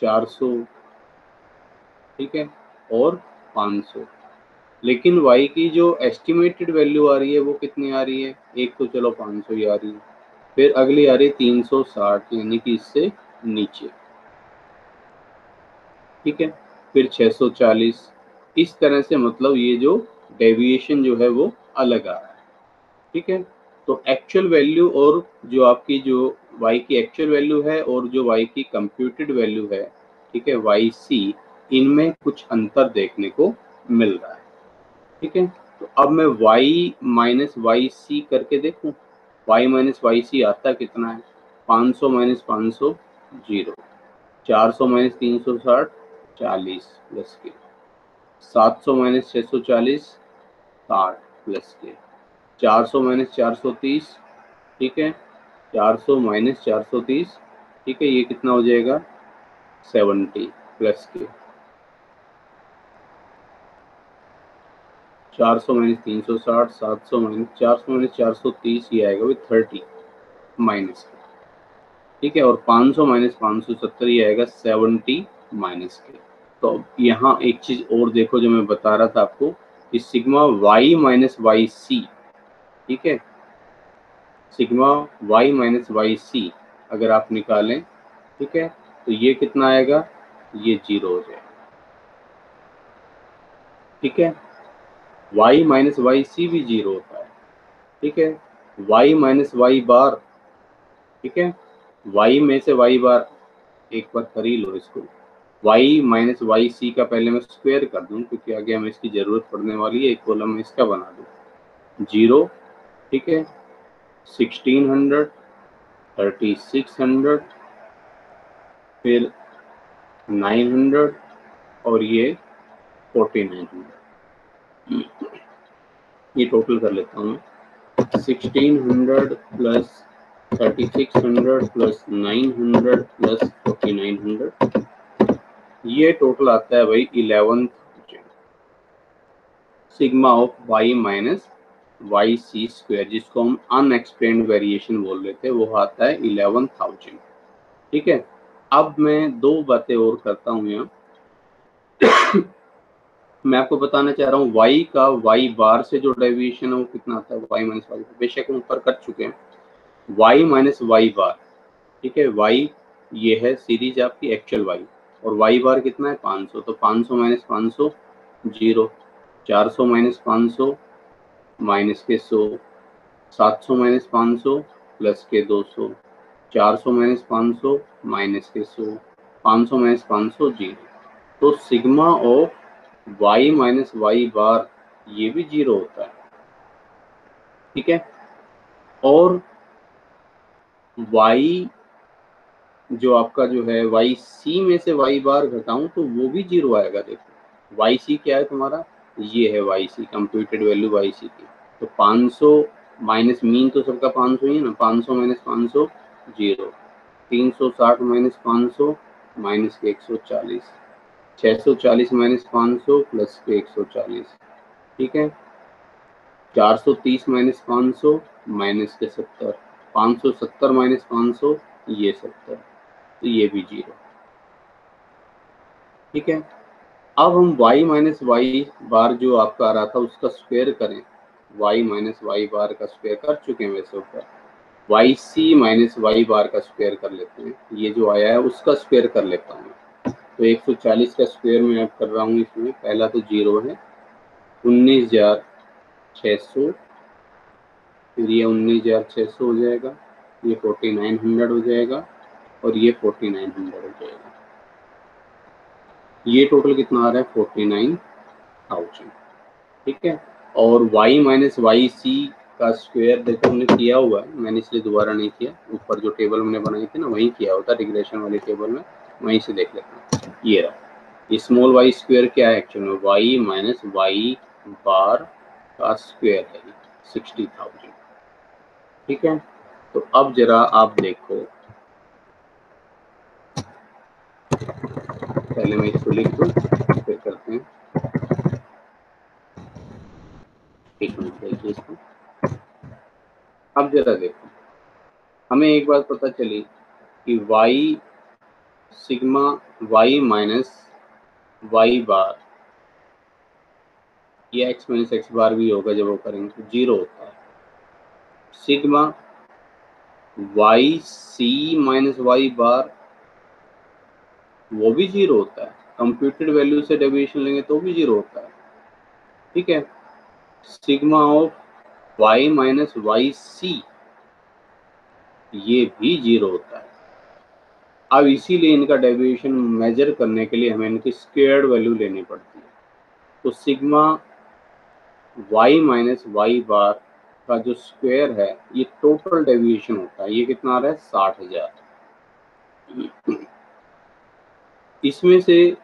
400, ठीक है, और 500, लेकिन y की जो एस्टिमेटेड वैल्यू आ रही है वो कितनी आ रही है, एक तो चलो 500 ही आ रही है, फिर अगली आ रही है 360, यानी कि इससे नीचे, ठीक है, फिर 640, इस तरह से, मतलब ये जो डेविएशन जो है वो अलग आ रहा है, ठीक है। तो एक्चुअल वैल्यू और जो आपकी जो y की एक्चुअल वैल्यू है और जो y की कंप्यूटेड वैल्यू है, ठीक है, YC, इनमें कुछ अंतर देखने को मिल रहा है, ठीक है। तो अब मैं y माइनस YC करके देखूं, y माइनस YC आता कितना है, 500 माइनस 500 0, 400 माइनस 360 40 प्लस के, 700 माइनस 640 60 प्लस के, 400 माइनस 430, ठीक है, 400 माइनस 430, ठीक है, ये कितना हो जाएगा 70 प्लस के, 400 माइनस 360, 700 माइनस 400 माइनस 430, ये आएगा विथ 30 माइनस के, ठीक है, और 500 माइनस 570 ये आएगा 70 माइनस के। तो यहाँ एक चीज और देखो जो मैं बता रहा था आपको, कि sigma y minus Y C, ठीक है, sigma y minus Y C अगर आप निकालें, ठीक है, तो ये कितना आएगा, ये 0 हो जाएगा, ठीक है, y माइनस वाई सी भी 0 होता है, ठीक है, y माइनस वाई बार, ठीक है, y में से y बार एक बार कर ही लो इसको, y माइनस वाई सी का पहले मैं स्क्वायर कर दूं क्योंकि आगे हमें इसकी जरूरत पड़ने वाली है। एक कॉलम में इसका बना दूं 0, ठीक है, 1600, 3600, फिर 900 और ये 4900। ये टोटल कर लेता हूँ, 1600 प्लस 3600 प्लस 900 प्लस 4900, ये टोटल आता है भाई 11,000 sigma of y minus Y C square, जिसको हम अनएक्सप्लेन्ड वेरिएशन बोल रहे थे, वो आता है 11,000। ठीक है, अब मैं दो बातें और करता हूँ यहाँ। मैं आपको बताना चाह रहा हूँ y का y बार से जो डेविएशन है वो कितना आता है, y माइनस वाई, बेशक हम ऊपर कर चुके हैं, y माइनस वाई बार, ठीक है, y ये है सीरीज आपकी एक्चुअल y, और y बार कितना है 500, तो 500 माइनस 500 0, 400 माइनस 500 माइनस के 100, 700 माइनस 500 प्लस के 200, 400 माइनस 500 माइनस के 100, 500 माइनस 500 0। तो sigma of y minus Y bar ये भी 0 होता है। ठीक है, और y जो आपका जो है वाई सी में से y बार घटाऊं तो वो भी 0 आएगा। देखो वाई सी क्या है तुम्हारा, ये है Y C, computed value Y C की। तो 500 माइनस मीन तो सबका 500 ही है ना, 500 माइनस 500 0, 360 माइनस 500 माइनस के 140, 640 माइनस 500 प्लस के 140, ठीक है, 430 माइनस 500 माइनस के 70, 570 माइनस 500 ये 70, तो ये भी 0। ठीक है, अब हम y माइनस वाई बार जो आपका आ रहा था उसका स्क्वायर करें, y माइनस वाई बार का स्क्वायर कर चुके हैं वैसे ऊपर, वाई सी माइनस वाई बार का स्क्वायर कर लेते हैं, ये जो आया है उसका स्क्वायर कर लेता हूँ। तो 140 का स्क्वायर मैं अब कर रहा हूँ इसमें, पहला तो 0 है, 19,600, फिर ये 19,600 हो जाएगा, ये 4900 हो जाएगा, और ये 4900 हो जाएगा। ये टोटल कितना आ रहा है 49,000। ठीक है, और y माइनस वाई सी का स्क्वायर देखो हमने किया हुआ है, मैंने इसलिए दोबारा नहीं किया, ऊपर जो टेबल हमने बनाई थी ना वहीं किया होता, रिग्रेशन वाली टेबल में, वहीं से देख लेते हैं। ये रहा स्मॉल y स्क्वायर क्या है एक्चुअल में, y माइनस वाई बार का स्क्वायर है 60,000। ठीक है, तो अब जरा आप देखो, पहले मैं इसको लिख दूं फिर करते हैं। एक मिनट देखिए इसको, अब जरा देखो, हमें एक बात पता चली कि y sigma y minus Y bar, ये x माइनस एक्स बार भी होगा जब वो करेंगे तो 0 होता है। Sigma y c minus Y bar वो भी 0 होता है, कंप्यूटेड वैल्यू से डेविएशन लेंगे तो भी 0 होता है। ठीक है, sigma of y minus Y C ये भी 0 होता है। अब इसीलिए इनका डेविएशन मेजर करने के लिए हमें इनकी स्क्वायर्ड वैल्यू लेनी पड़ती है। तो सिग्मा y माइनस वाई बार का जो स्क्वायर है ये टोटल डेविएशन होता है, ये कितना आ रहा है 60,000। इसमें से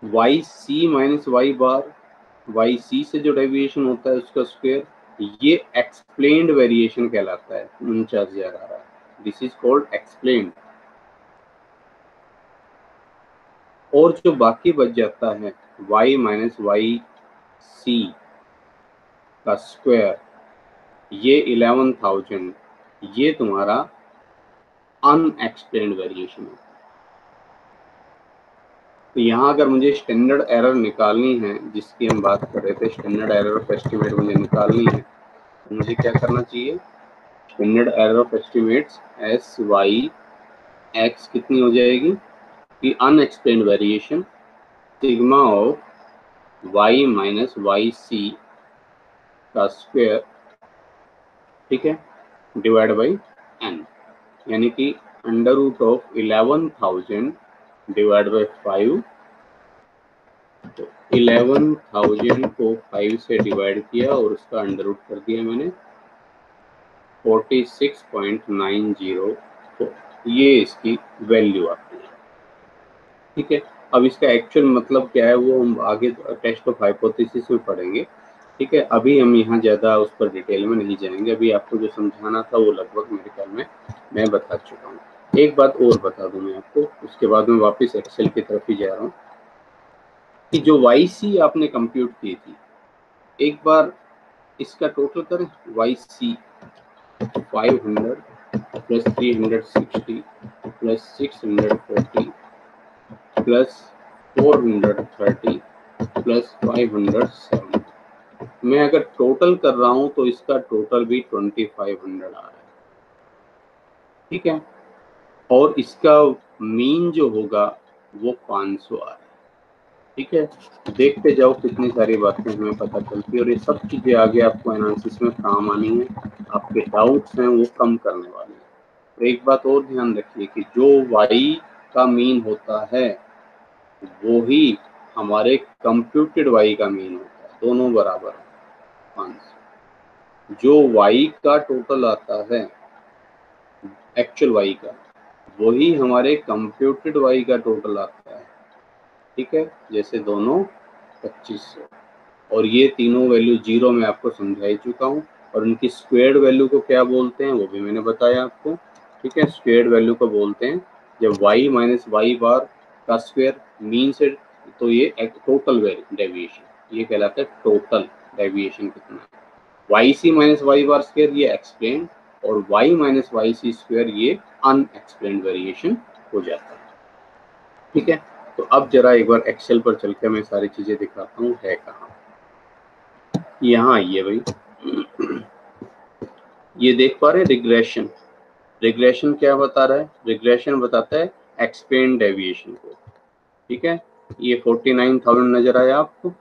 वाई सी माइनस वाई बार, वाई सी से जो डेविएशन होता है उसका स्क्वायर, ये एक्सप्लेन्ड वेरिएशन कहलाता है, 49,000 आ रहा है, दिस इज कॉल्ड एक्सप्लेन्ड। और जो बाकी बच जाता है y माइनस वाई सी का स्क्वायर, ये 11,000, ये तुम्हारा अनएक्सप्लेन्ड वेरिएशन है। तो यहाँ अगर मुझे स्टैंडर्ड एरर निकालनी है, जिसकी हम बात कर रहे थे, स्टैंडर्ड एरर ऑफ एस्टिमेट मुझे निकालनी है, तो मुझे क्या करना चाहिए, standard error of estimates S Y X कितनी हो जाएगी कि unexplained variation sigma of y minus Y C का स्क्वायर, ठीक है, डिवाइड बाई n। यानी कि under root of 11,000 divide by 5, तो 11,000 को 5 से डिवाइड किया और उसका अंडर रूट कर दिया मैंने 46.904, ये इसकी वैल्यू आती है। ठीक है, अब इसका एक्चुअल मतलब क्या है वो हम आगे टेस्ट ऑफ हाइपोथेसिस में पढ़ेंगे। ठीक है, अभी हम यहाँ ज़्यादा उस पर डिटेल में नहीं जाएंगे। अभी आपको जो समझाना था वो लगभग मेरे ख्याल में मैं बता चुका हूँ। एक बात और बता दूँ मैं आपको, उसके बाद मैं वापस एक्सेल की तरफ ही जा रहा हूँ कि जो YC आपने कंप्यूट की थी, एक बार इसका टोटल करें। YC 500 plus 360 plus 640 plus 430 plus 570। मैं अगर टोटल कर रहा हूं तो इसका टोटल भी 2500 आ रहा है। ठीक है, और इसका मीन जो होगा वो 500 आ रहा है। ठीक है, देखते जाओ कितनी सारी बातें हमें पता चलती है और ये सब चीजें आगे आपको एनालिसिस में काम आनी है। आपके डाउट्स हैं वो कम करने वाले हैं। तो एक बात और ध्यान रखिए कि जो y का मीन होता है वो ही हमारे कंप्यूटेड y का मीन होता है, दोनों बराबर 500। जो y का टोटल आता है एक्चुअल y का, वही हमारे कंप्यूटेड y का टोटल आता है। ठीक है, जैसे दोनों 2500, और ये तीनों वैल्यू जीरो में आपको समझा ही चुका हूँ। और उनकी स्क्वायर्ड वैल्यू को क्या बोलते हैं वो भी मैंने बताया आपको। ठीक है, स्क्वायर्ड वैल्यू को बोलते हैं जब y माइनस वाई बार का स्क्वायर मीन से, तो ये टोटल डेविएशन, ये कहलाता है टोटल डेविएशन कितना है। YC minus Y bar square ये एक्सप्लेन, और y minus Y C square ये अनएक्सप्लेन्ड वेरिएशन हो जाता है। ठीक है, तो अब जरा एक बार एक्सेल पर चल के मैं सारी चीजें दिखाता हूँ है कहाँ। यहाँ आइए भाई, ये देख पा रहे हैं रिग्रेशन। रिग्रेशन क्या बता रहा है? रिग्रेशन बताता है एक्सप्लेन्ड डेविएशन को। ठीक है, ये 49,000 नजर आया आपको,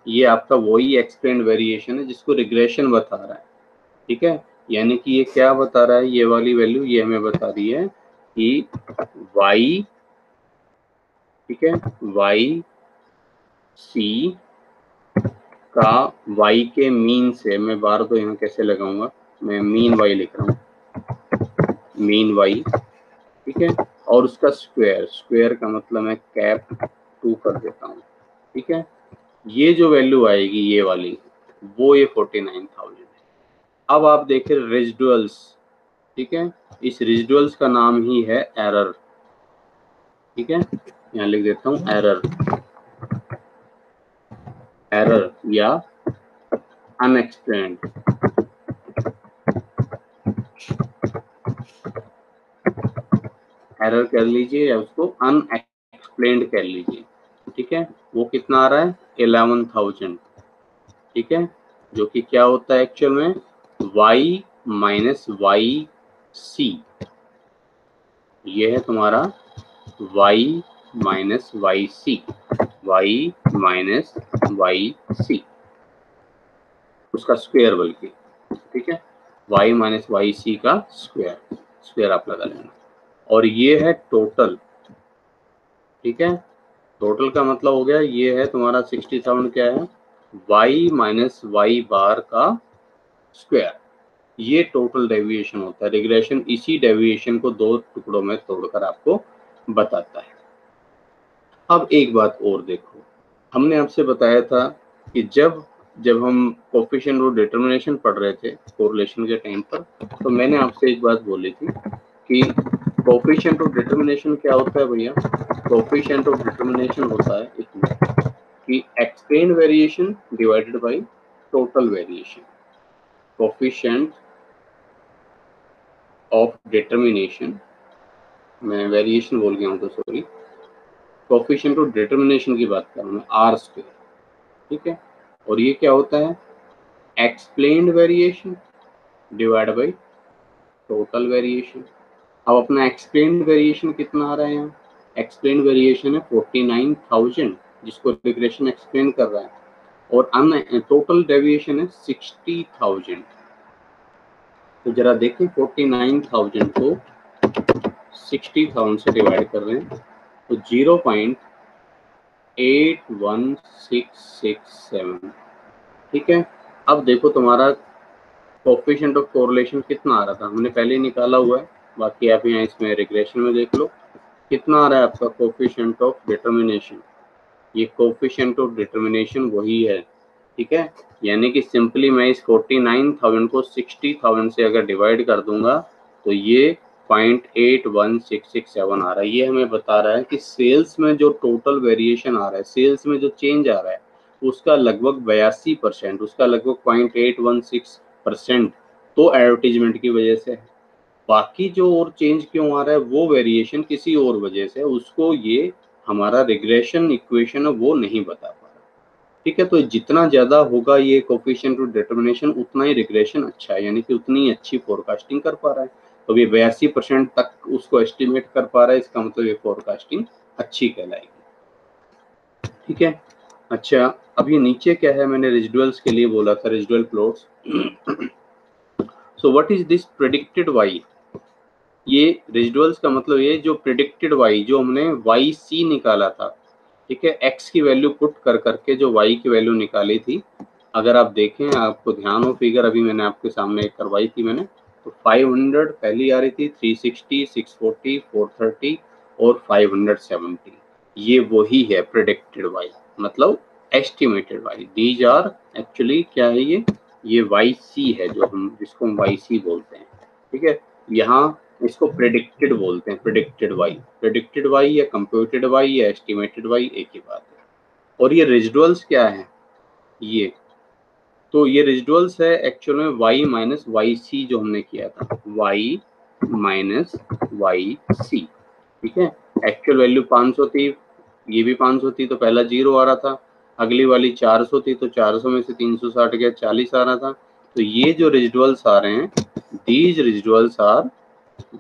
ये आपका वही एक्सप्लेन्ड वेरिएशन है जिसको रिग्रेशन बता रहा है। ठीक है, यानी कि ये क्या बता रहा है, ये वाली वैल्यू ये हमें बता रही है कि y, ठीक है, YC का y के मीन से, मैं बार तो यहाँ कैसे लगाऊंगा, मैं मीन y लिख रहा हूँ, मीन y। ठीक है, और उसका स्क्वायर, स्क्वायर का मतलब मैं कैप 2 कर देता हूँ। ठीक है, ये जो वैल्यू आएगी ये वाली, वो ये 49,000 है। अब आप देखें रेजिडुअल्स। ठीक है, इस रेजिडुअल्स का नाम ही है एरर। ठीक है, यहाँ लिख देता हूँ एरर, एरर या अनएक्सप्लेन्ड। एरर कर लीजिए या उसको अनएक्सप्लेन्ड कर लीजिए। ठीक है, वो कितना आ रहा है 11,000। ठीक है, जो कि क्या होता है एक्चुअल में y माइनस वाई सी, ये है तुम्हारा y minus Y C, y minus Y C, उसका स्क्वायर बल्कि। ठीक है, y माइनस वाई सी का स्क्वायर, स्क्वायर आप लगा लेना। और ये है टोटल। ठीक है, टोटल का मतलब हो गया ये है तुम्हारा 60,000 क्या है y माइनस वाई बार का स्क्वायर, ये टोटल डेविएशन होता है। रिग्रेशन इसी डेविएशन को दो टुकड़ों में तोड़कर आपको बताता है। अब एक बात और देखो, हमने आपसे बताया था कि जब हम कोएफिशिएंट और डिटरमिनेशन पढ़ रहे थे कोरिलेशन के टाइम पर, तो मैंने आपसे एक बात बोली थी कि कोएफिशिएंट ऑफ डिटरमिनेशन क्या होता है भैया। कोएफिशिएंट ऑफ डिटरमिनेशन होता है इतना कि explained variation divided by total variation. Coefficient of determination, मैं वेरिएशन बोल गया हूँ तो सॉरी, कोएफिशिएंट ऑफ डिटरमिनेशन की बात कर रहा हूँ मैं, आर स्क्वायर। ठीक है, और ये क्या होता है explained variation divide by total variation. अब अपना एक्सप्लेन्ड वेरिएशन कितना आ रहा है यहाँ, एक्सप्लेन्ड वेरिएशन है 49,000 जिसको रिग्रेशन एक्सप्लेन कर रहा है, और टोटल डेविएशन है 60,000। तो जरा देखें 49,000 को 60,000 से डिवाइड कर रहे हैं तो 0.81667, ठीक है। अब देखो तुम्हारा कोएफिशिएंट ऑफ कोरिलेशन कितना आ रहा था, हमने पहले ही निकाला हुआ है, बाकी आप यहाँ इसमें रिग्रेशन में देख लो कितना आ रहा है आपका कोएफिशिएंट ऑफ डिटर्मिनेशन। ये कोएफिशिएंट ऑफ डिटर्मिनेशन वही है, ठीक है। यानी कि सिंपली मैं इस 49,000 को 60,000 से अगर डिवाइड कर दूंगा तो ये 0.81667 आ रहा है। ये हमें बता रहा है कि सेल्स में जो टोटल वेरिएशन आ रहा है, सेल्स में जो चेंज आ रहा है उसका लगभग 82%, उसका लगभग 0.816% तो एडवर्टीजमेंट की वजह से है। बाकी जो और चेंज क्यों आ रहा है वो वेरिएशन किसी और वजह से, उसको ये हमारा रिग्रेशन इक्वेशन है वो नहीं बता पा रहा, ठीक है। तो जितना ज़्यादा होगा ये कोएफिशिएंट ऑफ डिटर्मिनेशन उतना ही रिग्रेशन अच्छा है, यानी कि उतनी अच्छी फोरकास्टिंग कर पा रहा है। तो ये 82% तक उसको एस्टिमेट कर पा रहा है, इसका मतलब ये फोरकास्टिंग अच्छी कहलाएगी, ठीक है। अच्छा, अब ये नीचे क्या है, मैंने रेजिडुअल्स के लिए बोला था, residual plots. So what is this predicted Y? ये रेजिडुअल्स का मतलब ये जो प्रेडिक्टेड वाई, जो हमने वाई सी निकाला था, ठीक है, एक्स की वैल्यू पुट कर करके जो वाई की वैल्यू निकाली थी, अगर आप देखें, आपको ध्यान हो, फिगर अभी मैंने आपके सामने एक करवाई थी मैंने, तो 500 पहली आ रही थी, 360, 640, 430 और 570, ये वही है प्रेडिक्टेड वाई, मतलब estimated Y. These are actually क्या है, ये वाई सी है, जो हम जिसको हम वाई सी बोलते हैं, ठीक है। यहाँ इसको प्रेडिक्टेड बोलते हैं, प्रेडिक्टेड वाई या कंप्यूटेड वाई या एस्टिमेटेड वाई एक ही बात है। और ये रेजिडुअल्स क्या है, ये तो ये रेजिडुअल्स है एक्चुअल में y माइनस वाई सी जो हमने किया था, y माइनस वाई सी, ठीक है। एक्चुअल वैल्यू 500 थी, ये भी 500 थी तो पहला 0 आ रहा था, अगली वाली 400 थी तो 400 में से 360 गया 40 आ रहा था। तो ये जो रेजिडुअल्स आ रहे हैं, these residuals are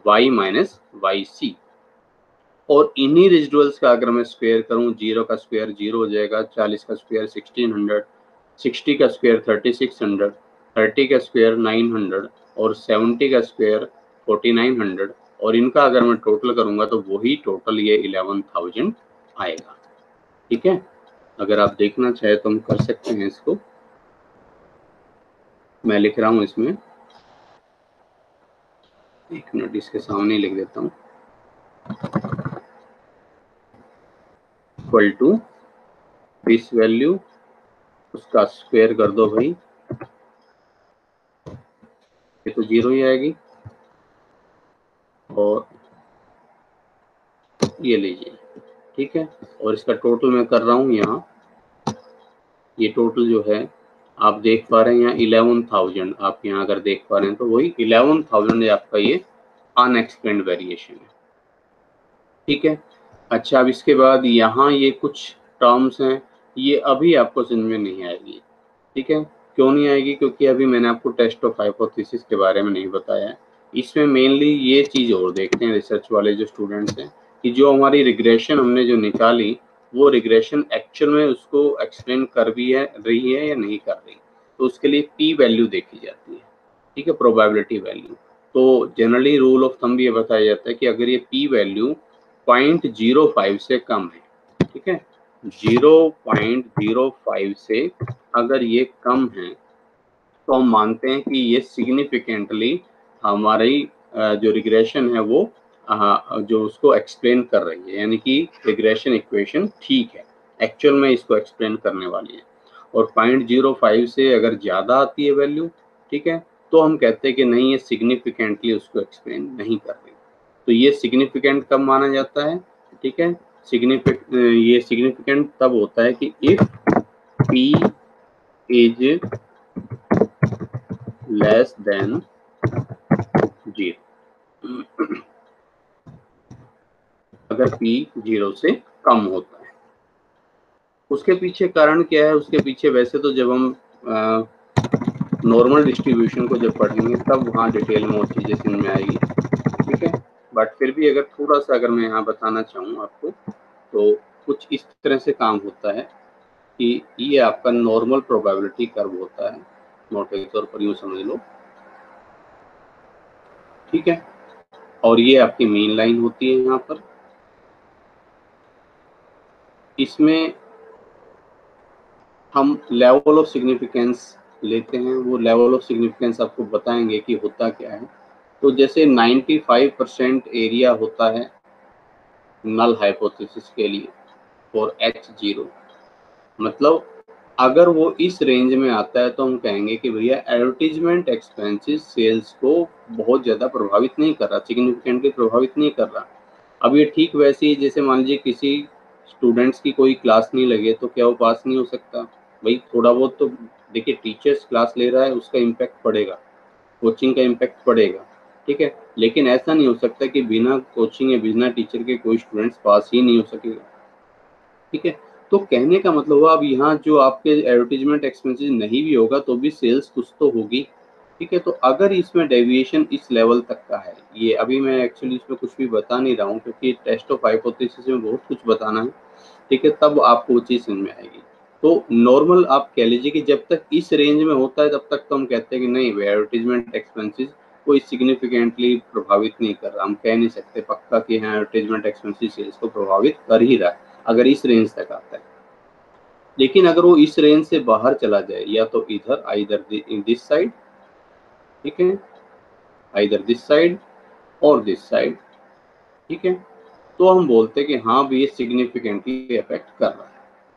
y minus Y c. और इन्हीं रेजिडुअल्स का अगर मैं स्क्वायर करूं, 0 का स्क्वायर 0 हो जाएगा, 40 का स्क्वायर 1600, 60 का स्क्वायर 3600, 30 का स्क्वायर 900 और 70 का स्क्वायर 4900, और इनका अगर मैं टोटल करूंगा तो वही टोटल ये 11,000 आएगा, ठीक है। अगर आप देखना चाहे तो हम कर सकते हैं इसको, मैं लिख रहा हूं इसमें, एक मिनट इसके सामने लिख देता हूँ, इक्वल टू दिस वैल्यू, उसका स्क्वायर कर दो भाई, ये तो 0 ही आएगी, और ये लीजिए, ठीक है। और इसका टोटल मैं कर रहा हूँ यहाँ, ये टोटल जो है आप देख पा रहे हैं यहाँ 11,000, आप यहाँ अगर देख पा रहे हैं तो वही 11,000 आपका ये अनएक्सप्लेन्ड वेरिएशन है, ठीक है। अच्छा, अब इसके बाद यहाँ ये कुछ टर्म्स हैं, ये अभी आपको समझ में नहीं आएगी, ठीक है। क्यों नहीं आएगी? क्योंकि अभी मैंने आपको टेस्ट ऑफ हाइपोथेसिस के बारे में नहीं बताया है। इसमें मेनली ये चीज़ और देखते हैं रिसर्च वाले जो स्टूडेंट्स हैं, कि जो हमारी रिग्रेशन हमने जो निकाली, वो रिग्रेशन एक्चुअल में उसको एक्सप्लेन कर भी है रही है या नहीं कर रही। तो उसके लिए पी वैल्यू देखी जाती है, ठीक है, प्रोबेबिलिटी वैल्यू। तो जनरली रूल ऑफ थंब ये बताया जाता है कि अगर ये पी वैल्यू 0.05 से कम है, ठीक है, 0.05 से अगर ये कम है तो हम मानते हैं कि ये सिग्निफिकेंटली हमारी जो रिग्रेशन है वो जो उसको एक्सप्लेन कर रही है, यानी कि रिग्रेशन इक्वेशन ठीक है, एक्चुअल में इसको एक्सप्लेन करने वाली है। और 0.05 से अगर ज़्यादा आती है वैल्यू, ठीक है, तो हम कहते हैं कि नहीं, ये सिग्निफिकेंटली उसको एक्सप्लेन नहीं कर रही। तो ये सिग्निफिकेंट कब माना जाता है, ठीक है, ये सिग्निफिकेंट तब होता है कि if P is less than 0, अगर p 0 से कम होता है। उसके पीछे कारण क्या है? उसके पीछे वैसे तो जब हम नॉर्मल डिस्ट्रीब्यूशन को जब पढ़ेंगे तब वहाँ डिटेल में और चीज़ें समझ में आएगी, ठीक है। बट फिर भी अगर थोड़ा सा अगर मैं यहाँ बताना चाहूँ आपको, तो कुछ इस तरह से काम होता है कि ये आपका नॉर्मल प्रोबेबिलिटी कर्व होता है, मोटे तौर पर यूँ समझ लो, ठीक है। और ये आपकी मेन लाइन होती है यहाँ पर। इसमें हम लेवल ऑफ सिग्निफिकेंस लेते हैं, वो लेवल ऑफ सिग्निफिकेंस आपको बताएंगे कि होता क्या है। तो जैसे 95% एरिया होता है नल हाइपोथेसिस के लिए फॉर H0, मतलब अगर वो इस रेंज में आता है तो हम कहेंगे कि भैया एडवर्टीजमेंट एक्सपेंसेस सेल्स को बहुत ज़्यादा प्रभावित नहीं कर रहा, सिग्निफिकेंटली प्रभावित नहीं कर रहा। अब ये ठीक वैसे ही जैसे मान लीजिए किसी स्टूडेंट्स की कोई क्लास नहीं लगे तो क्या वो पास नहीं हो सकता? भाई थोड़ा बहुत तो देखिए, टीचर्स क्लास ले रहा है उसका इम्पैक्ट पड़ेगा, कोचिंग का इम्पैक्ट पड़ेगा, ठीक है, लेकिन ऐसा नहीं हो सकता कि बिना कोचिंग या बिना टीचर के कोई स्टूडेंट्स पास ही नहीं हो सकेगा, ठीक है। तो कहने का मतलब हुआ अब यहाँ जो आपके एडवर्टीजमेंट एक्सपेंसेस नहीं भी होगा तो भी सेल्स कुछ तो होगी, ठीक है। तो अगर इसमें डेविएशन इस लेवल तक का है, ये अभी मैं एक्चुअली इसमें कुछ भी बता नहीं रहा हूँ क्योंकि टेस्ट ऑफ हाइपोथेसिस में बहुत कुछ बताना है, ठीक है, तब आपको वो चीज़ समझ में आएगी। तो नॉर्मल आप कह लीजिए कि जब तक इस रेंज में होता है तब तक तो हम कहते हैं कि नहीं, एडवर्टीजमेंट एक्सपेंसेस कोई सिग्निफिकेंटली प्रभावित नहीं कर रहा। हम कह नहीं सकते पक्का कि हाँ एडवर्टीजमेंट एक्सपेंसेस सेल्स को प्रभावित कर ही रहा है अगर इस रेंज तक आता है। लेकिन अगर वो इस रेंज से बाहर चला जाए, या तो इधर आइदर इन दिस साइड, ठीक है, आइदर दिस साइड और दिस साइड, ठीक है, तो हम बोलते हैं कि हाँ भी ये सिग्निफिकेंटली इफेक्ट कर रहा है।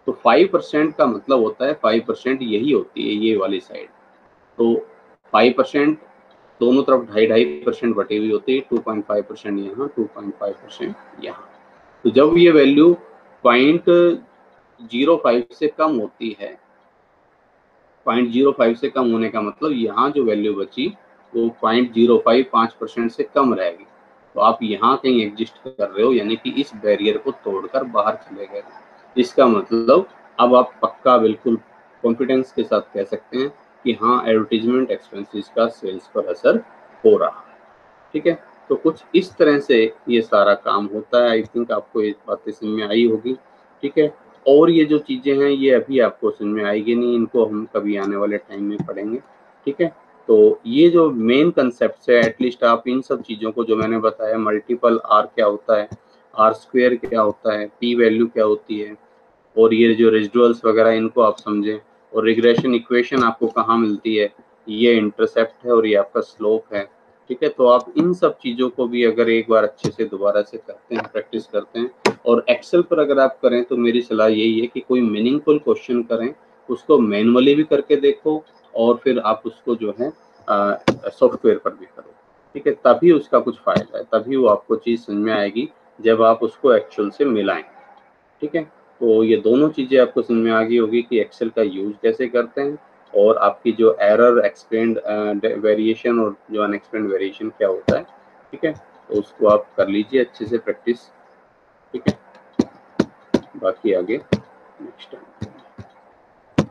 तो 5% का मतलब होता है 5% यही होती है ये वाली साइड। तो 5% दोनों तरफ 2.5% बटी हुई होती है, 2.5% यहाँ, 2.5% यहाँ। तो जब ये वैल्यू 0.05 से कम होती है, 0.05 से कम होने का मतलब यहाँ जो वैल्यू बची वो 0.055% से कम रहेगी। तो आप यहाँ कहीं एग्जिस्ट कर रहे हो, यानी कि इस बैरियर को तोड़कर बाहर चले गए। इसका मतलब अब आप पक्का बिल्कुल कॉन्फिडेंस के साथ कह सकते हैं कि हाँ एडवर्टीजमेंट एक्सपेंसेस का सेल्स पर असर हो रहा है, ठीक है। तो कुछ इस तरह से ये सारा काम होता है। आई थिंक आपको ये बातें समझ में आई होगी, ठीक है। और ये जो चीज़ें हैं ये अभी आपको समझ में आएगी नहीं, इनको हम कभी आने वाले टाइम में पढ़ेंगे, ठीक है। तो ये जो मेन कंसेप्ट है, एटलीस्ट आप इन सब चीज़ों को जो मैंने बताया, मल्टीपल आर क्या होता है, आर स्क्वेयर क्या होता है, पी वैल्यू क्या होती है, और ये जो रेजिडुअल्स वगैरह इनको आप समझें, और रिग्रेशन इक्वेशन आपको कहाँ मिलती है, ये इंटरसेप्ट है और ये आपका स्लोप है, ठीक है। तो आप इन सब चीज़ों को भी अगर एक बार अच्छे से दोबारा से करते हैं, प्रैक्टिस करते हैं, और एक्सेल पर अगर आप करें तो मेरी सलाह यही है कि कोई मीनिंगफुल क्वेश्चन करें, उसको मैनुअली भी करके देखो और फिर आप उसको जो है सॉफ्टवेयर पर भी करो, ठीक है। तभी उसका कुछ फ़ायदा है, तभी वो आपको चीज़ समझ में आएगी जब आप उसको एक्चुअल से मिलाएं, ठीक है। तो ये दोनों चीज़ें आपको समझ में आ गई होगी कि एक्सेल का यूज़ कैसे करते हैं, और आपकी जो एरर एक्सप्लेन्ड वेरिएशन और जो अनएक्सप्लेन्ड वेरिएशन क्या होता है, ठीक है। तो उसको आप कर लीजिए अच्छे से प्रैक्टिस, ठीक है। बाकी आगे नेक्स्ट टाइम।